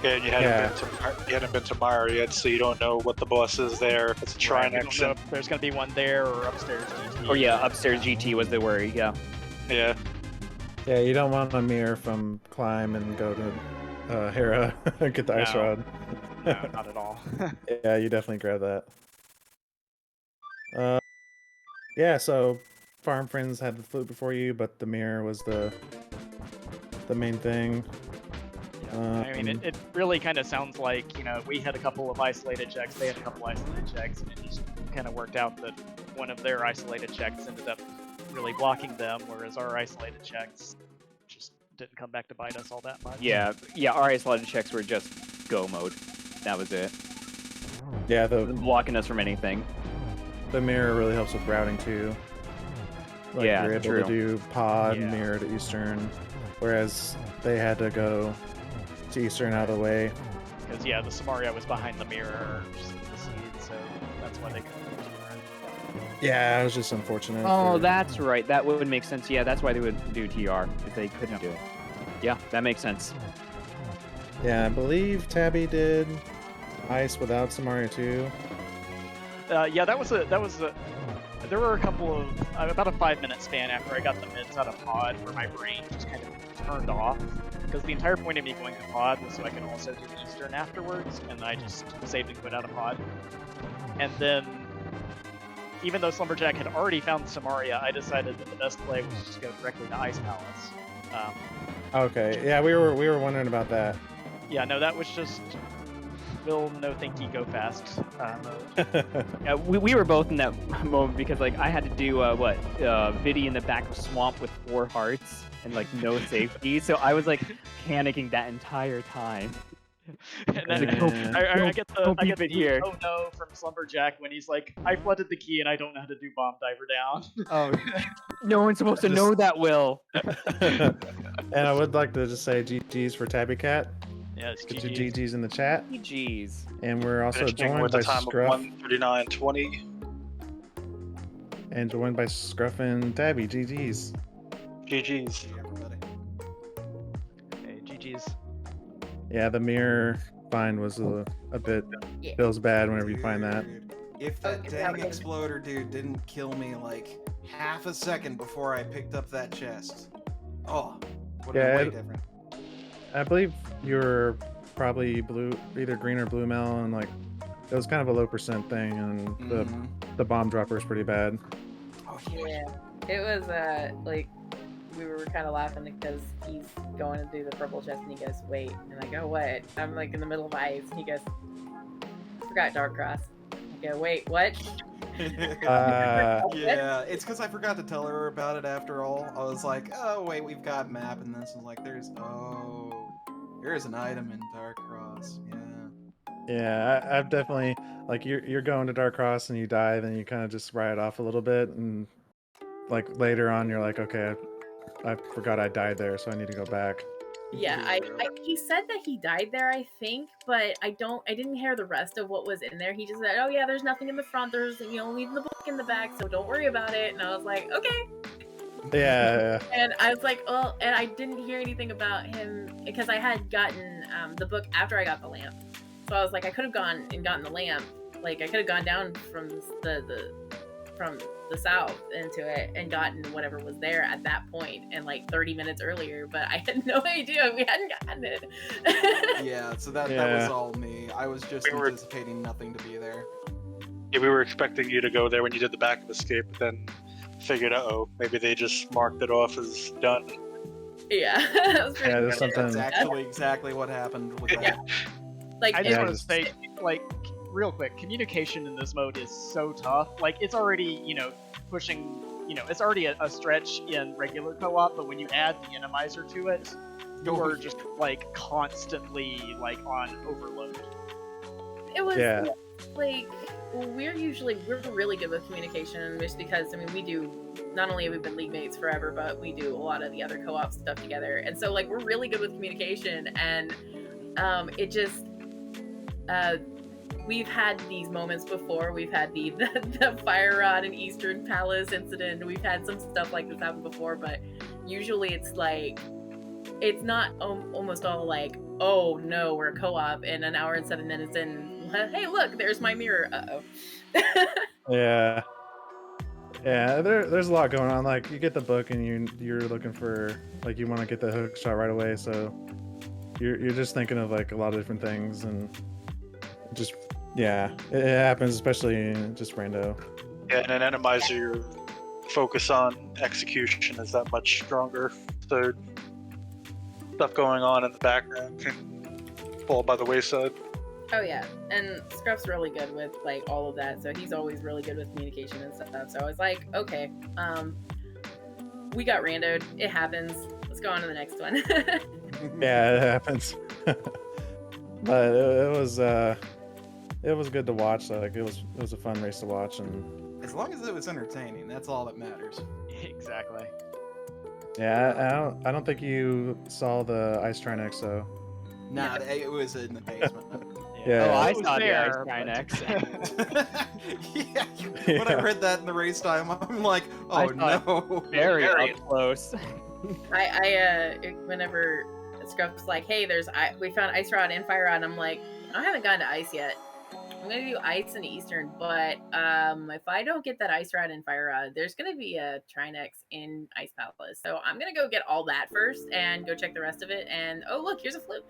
Yeah, and you hadn't been to Meyer yet, so you don't know what the boss is there. If it's a Right, we Trinex. don't know if there's going to be one there or upstairs GT. oh yeah, upstairs GT was the worry, yeah. Yeah. Yeah, you don't want a mirror from Climb and go to Hera and get the ice No. rod. No, not at all. Yeah, you definitely grab that. Yeah, so Farm Friends had the flute before you, but the mirror was the main thing. I mean, it really kind of sounds like, you know, we had a couple of isolated checks, they had a couple isolated checks, and it just kind of worked out that one of their isolated checks ended up really blocking them, whereas our isolated checks just didn't come back to bite us all that much. Yeah, our isolated checks were just go mode. That was it. Yeah, Blocking us from anything. the mirror really helps with routing too. Like Yeah, you're able true. to do pod, Yeah. mirror to Eastern, whereas they had to go to Eastern out of the way. Because, yeah, the Samaria was behind the mirror, just the seed, so that's why they couldn't do it. Yeah, it was just unfortunate. Oh, for- that's right. That would make sense. Yeah, that's why they would do TR if they couldn't do it. Yeah, that makes sense. Yeah, I believe Tabby did ice without Samaria too. Yeah, there were a couple of, about a 5-minute span after I got the mids out of pod where my brain just kind of turned off. Because the entire point of me going to pod was so I could also do Eastern afterwards, and I just saved and quit out of pod. And then even though Slumberjack had already found Samaria, I decided that the best play was just go directly to Ice Palace. Okay, yeah, we were wondering about that. Yeah, no, that was just Will no thinky go fast mode. Yeah, we were both in that moment because like I had to do Viddy in the back of swamp with 4 hearts and like no safety, so I was like panicking that entire time. And then I get the oh no from Slumberjack when he's like, I flooded the key and I don't know how to do bomb diver down. Oh, no one's supposed to know that, Will. And I would like to just say GG's for Tabbycat. Yeah, it's Get your GG's. GG's in the chat. GG's. And we're also Finishing joined with by a time Scruff. of 1:39:20. And joined by Scruff and Tabby. GG's. GG's. Hey, everybody. Hey, GG's. Yeah, the mirror find was a bit feels bad whenever you find that. Dude, if that dang exploder dude didn't kill me like half a second before I picked up that chest. Oh, would have been way different. I believe you were probably either green or blue melon. Like it was kind of a low percent thing, and the bomb dropper is pretty bad. Oh Yeah, it was like we were kind of laughing because he's going to do the purple chest and he goes, wait, and I go, what? I'm like in the middle of ice and he goes, forgot Dark Cross. I go, wait, what? Yeah, it's because I forgot to tell her about it after all. I was like, oh wait, we've got map, and this is like, there's an item in Dark Cross. Yeah, I've definitely like you're going to Dark Cross and you die, then you kind of just ride off a little bit, and like later on you're like, okay, I forgot I died there, so I need to go back. Yeah, he said that he died there, I think, but I didn't hear the rest of what was in there. He just said, oh yeah, there's nothing in the front, there's, leave the book in the back, so don't worry about it. And I was like, okay. Yeah. And I was like, well, and I didn't hear anything about him because I had gotten the book after I got the lamp. So I was like, I could have gone and gotten the lamp. Like I could have gone down from the south into it and gotten whatever was there at that point and like 30 minutes earlier, but I had no idea we hadn't gotten it. Yeah, so that was all me. I was just anticipating nothing to be there. Yeah, we were expecting you to go there when you did the backup escape, but then figured, maybe they just marked it off as done. Yeah. There's something. That's actually exactly what happened with that. Like, I just want to say, like, real quick, communication in this mode is so tough. Like, it's already, pushing, it's already a stretch in regular co-op, but when you add the Enemizer to it, you are just, like, constantly, like, on overload. It was, like, we're really good with communication, just because, we do, not only have we been league mates forever, but we do a lot of the other co-op stuff together, and so, like, we're really good with communication, and, it just, we've had these moments before. We've had the fire rod and Eastern Palace incident. We've had some stuff like this happen before, but usually it's like, it's not almost all like, oh no, we're a co-op, and an hour and 7 minutes in, hey look, there's my mirror. Yeah, there's a lot going on. Like you get the book and you're looking for, like, you want to get the hook shot right away, so you're just thinking of like a lot of different things, and just it happens, especially in just rando. Yeah, and an Enemizer, your focus on execution is that much stronger. So stuff going on in the background can fall by the wayside. Oh yeah, and Scruff's really good with like all of that, so he's always really good with communication and stuff. So I was like, okay, we got randoed. It happens. Let's go on to the next one. Yeah, it happens. But it was good to watch. Like it was a fun race to watch, and as long as it was entertaining, that's all that matters. Exactly. Yeah, I don't think you saw the Ice Trinex though. Nah, it was in the basement. Yeah. Oh, I It was saw the there, Ice Yeah, when I read that in the race time, I'm like, oh no. Very up close. I whenever Scruff's like, hey, we found Ice Rod and Fire Rod, and I'm like, I haven't gotten to Ice yet. I'm gonna do Ice and Eastern, but if I don't get that Ice Rod and Fire Rod, there's gonna be a Trinex in Ice Palace. So I'm gonna go get all that first and go check the rest of it. And oh look, here's a flute.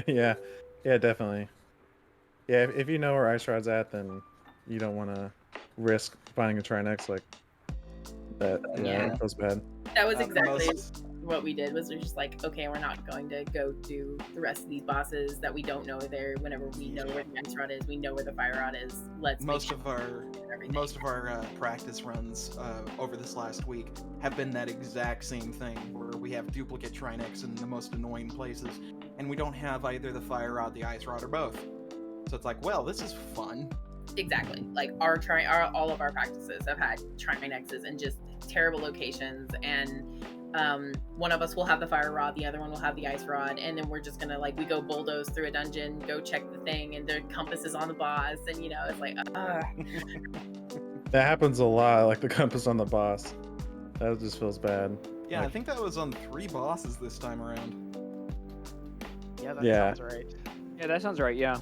Yeah, definitely. Yeah, if you know where Ice Rod's at, then you don't want to risk finding a Trinex like that. Yeah, Yeah. it feels bad. That was The exactly most- what we did. Was we're just like, okay, we're not going to go do the rest of these bosses that we don't know are there. Whenever we know where the ice rod is, we know where the fire rod is. Let's make most sure of our we do everything. most of our practice runs over this last week have been that exact same thing, where we have duplicate Trinex in the most annoying places, and we don't have either the fire rod, the ice rod, or both. So it's like, well, this is fun. Exactly. Like all of our practices have had Trinexes in just terrible locations, and one of us will have the fire rod, the other one will have the ice rod, and then we're just gonna like we go bulldoze through a dungeon, go check the thing, and the compass is on the boss, and you know it's like That happens a lot, like the compass on the boss. That just feels bad. Yeah, I Like, think that was on 3 bosses this time around. Yeah, that Yeah. sounds right. Yeah, that sounds right. Yeah.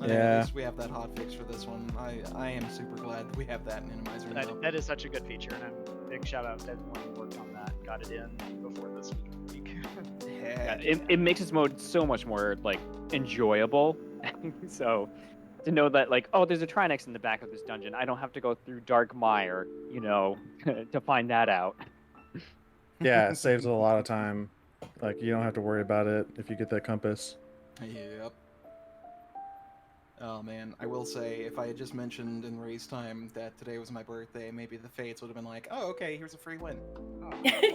I think Yeah. at least we have that hot fix for this one. I am super glad that we have that in Minimizer now. That is such a good feature, and I'm big shout out to everyone who worked on that, got it in before this week. Yeah, Heck it makes this mode so much more like enjoyable. So to know that like, oh, there's a Trinex in the back of this dungeon. I don't have to go through Dark Mire, you know, to find that out. yeah, it saves a lot of time. Like you don't have to worry about it if you get that compass. Yep. Oh man, I will say, if I had just mentioned in race time that today was my birthday, maybe the Fates would have been like, oh, okay, here's a free win.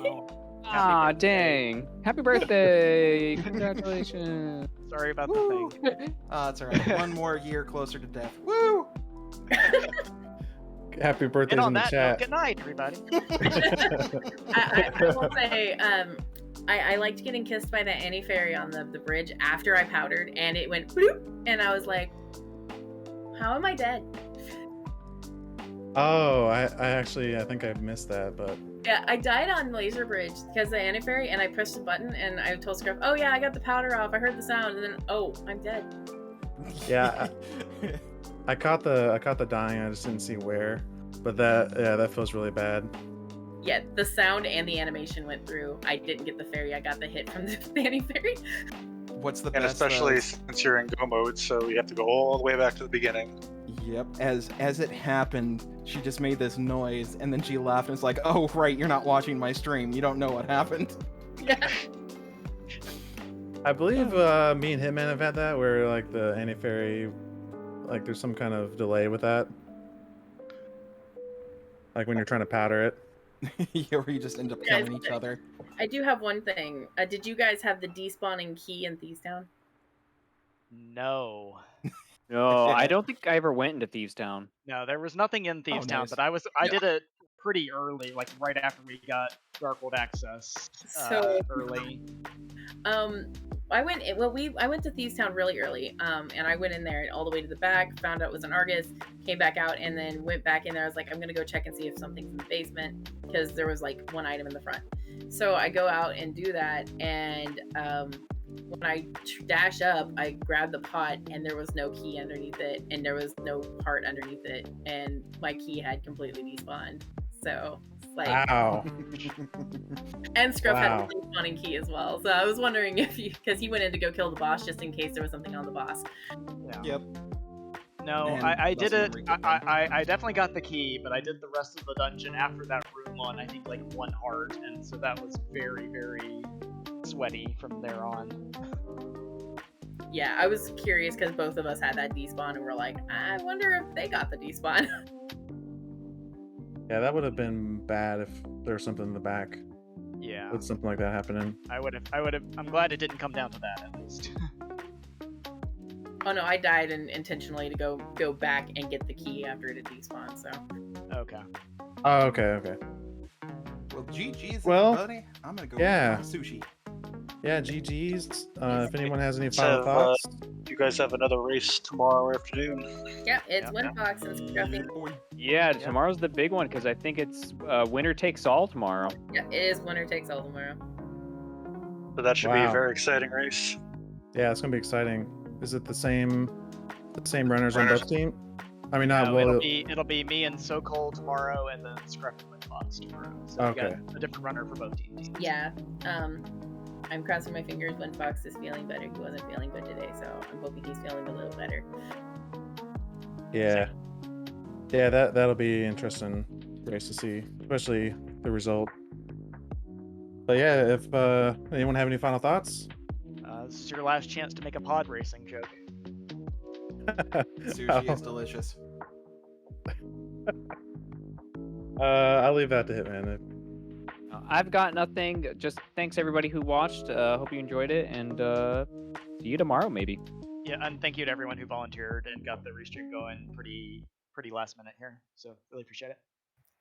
Well, Ah, happy birthday. dang! Happy birthday! Congratulations! Sorry about Woo! the thing. It's alright. One more year closer to death. Woo! Happy birthdays And on in the that chat. note, good night, everybody. I will say, I liked getting kissed by that Annie fairy on the bridge after I powdered, and it went bloop, and I was like, how am I dead? Oh, I actually I think I missed that, but Yeah, I died on Laser Bridge because of the Annie fairy, and I pressed the button, and I told Scruff, oh yeah, I got the powder off, I heard the sound, and then, oh, I'm dead. yeah, I caught the dying. I just didn't see where. But that feels really bad. Yeah, the sound and the animation went through. I didn't get the fairy, I got the hit from the Annie fairy. What's the And best? especially since you're in go mode, so you have to go all the way back to the beginning. Yep. As it happened, she just made this noise, and then she laughed, and it's like, oh right, you're not watching my stream. You don't know what happened. Yeah. I believe me and Hitman have had that where like the Annie Fairy, like there's some kind of delay with that. Like when you're trying to powder it. Yeah, where you just end up Guys, killing each other. I do have one thing. Did you guys have the despawning key in Thieves Town? No. No, I don't think I ever went into Thieves Town. No, there was nothing in Thieves Town, nice. but I did it pretty early, like right after we got Dark World access. So- early. I went to Thieves Town really early, and I went in there all the way to the back, found out it was an Argus, came back out, and then went back in there. I was like, I'm gonna go check and see if something's in the basement, because there was like one item in the front. So I go out and do that, and when I dash up, I grab the pot, and there was no key underneath it, and there was no part underneath it, and my key had completely despawned. So it's like, Wow. and Scruff had Wow. a despawning key as well. So I was wondering if because he went in to go kill the boss just in case there was something on the boss. Yeah. Yep. No, Man, I that's did it. memory good I definitely got the key, but I did the rest of the dungeon after that room on, I think, like 1 heart, and so that was very, very sweaty from there on. Yeah, I was curious because both of us had that despawn, and we're like, I wonder if they got the despawn. Yeah, that would have been bad if there was something in the back Yeah, with something like that happening. I would have. I'm glad it didn't come down to that, at least. Oh no, I died intentionally to go back and get the key after it had despawned. So Okay. Oh, okay. Well, GG's, Well, buddy. I'm gonna go yeah. eat my sushi. Yeah, GG's. If anyone has any So, final thoughts. you guys have another race tomorrow afternoon. yeah, it's Yeah. Windfox and Scruffy. Yeah, Yeah. tomorrow's the big one because I think it's winner takes all tomorrow. Yeah, it is winner takes all tomorrow. So that should be a Wow. very exciting race. Yeah, it's gonna be exciting. Is it the same runners on Runners. both teams? I mean, not No, well. it'll be me and So Cold tomorrow, and then Scruff and Windfox tomorrow. So we Okay. got a different runner for both teams. Yeah. I'm crossing my fingers when Fox is feeling better. He wasn't feeling good today, so I'm hoping he's feeling a little better. Yeah. Yeah, that'll be interesting race to see, especially the result. But yeah, if anyone have any final thoughts? This is your last chance to make a pod racing joke. Sushi is delicious. I'll leave that to Hitman. I've got nothing. Just thanks everybody who watched. Hope you enjoyed it, and see you tomorrow maybe. Yeah, and thank you to everyone who volunteered and got the restream going pretty dark minute here. So really appreciate it.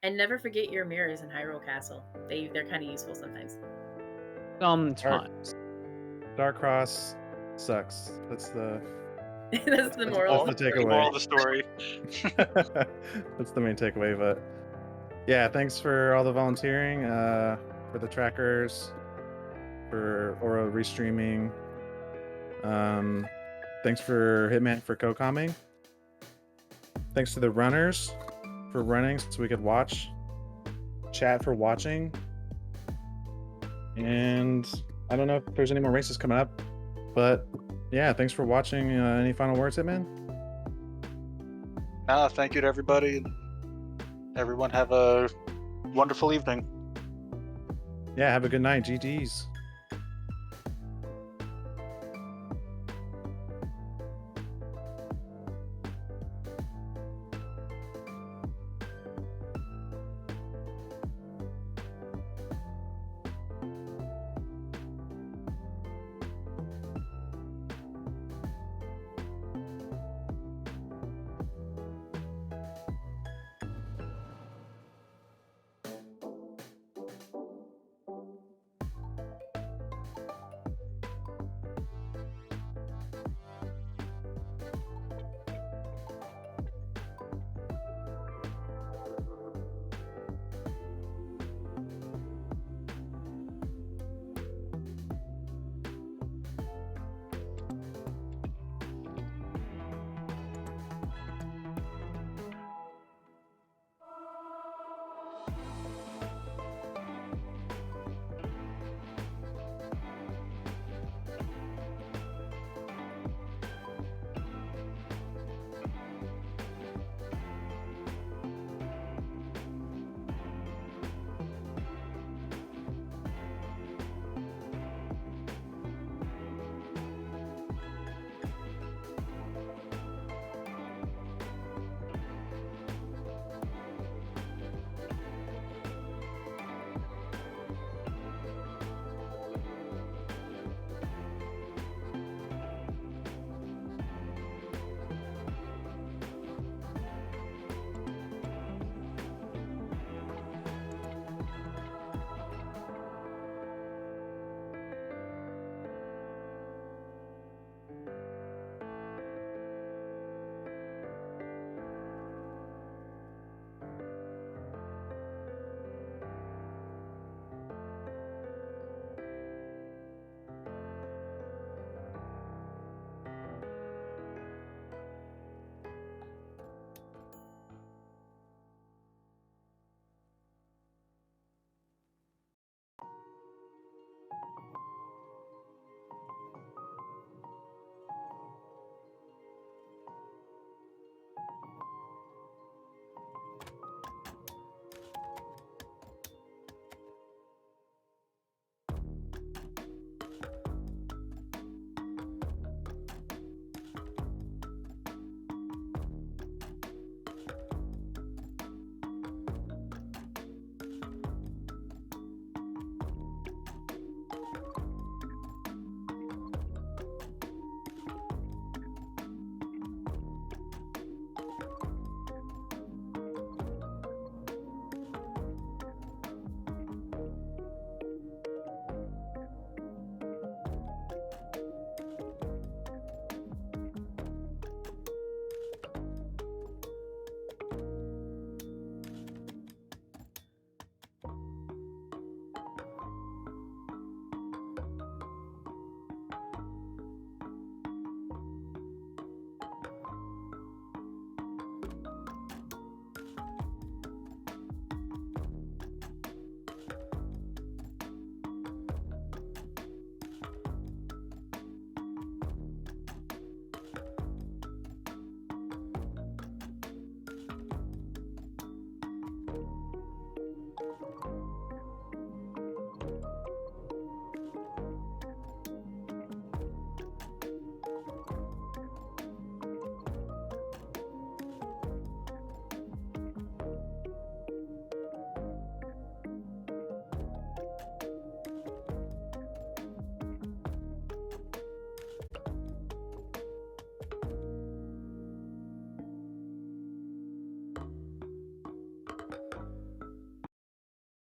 And never forget your mirrors in Hyrule Castle. They're kind of useful sometimes. Sometimes. Dark Cross sucks. That's the That's the moral. That's the Moral takeaway. of the story. That's the main takeaway. But yeah, thanks for all the volunteering, for the trackers, for Aura restreaming. Thanks for Hitman for co-comming. Thanks to the runners for running so we could watch. Chat for watching. And I don't know if there's any more races coming up, but yeah, thanks for watching. Any final words, Hitman? Thank you to everybody. Everyone have a wonderful evening. Yeah, have a good night. GG's.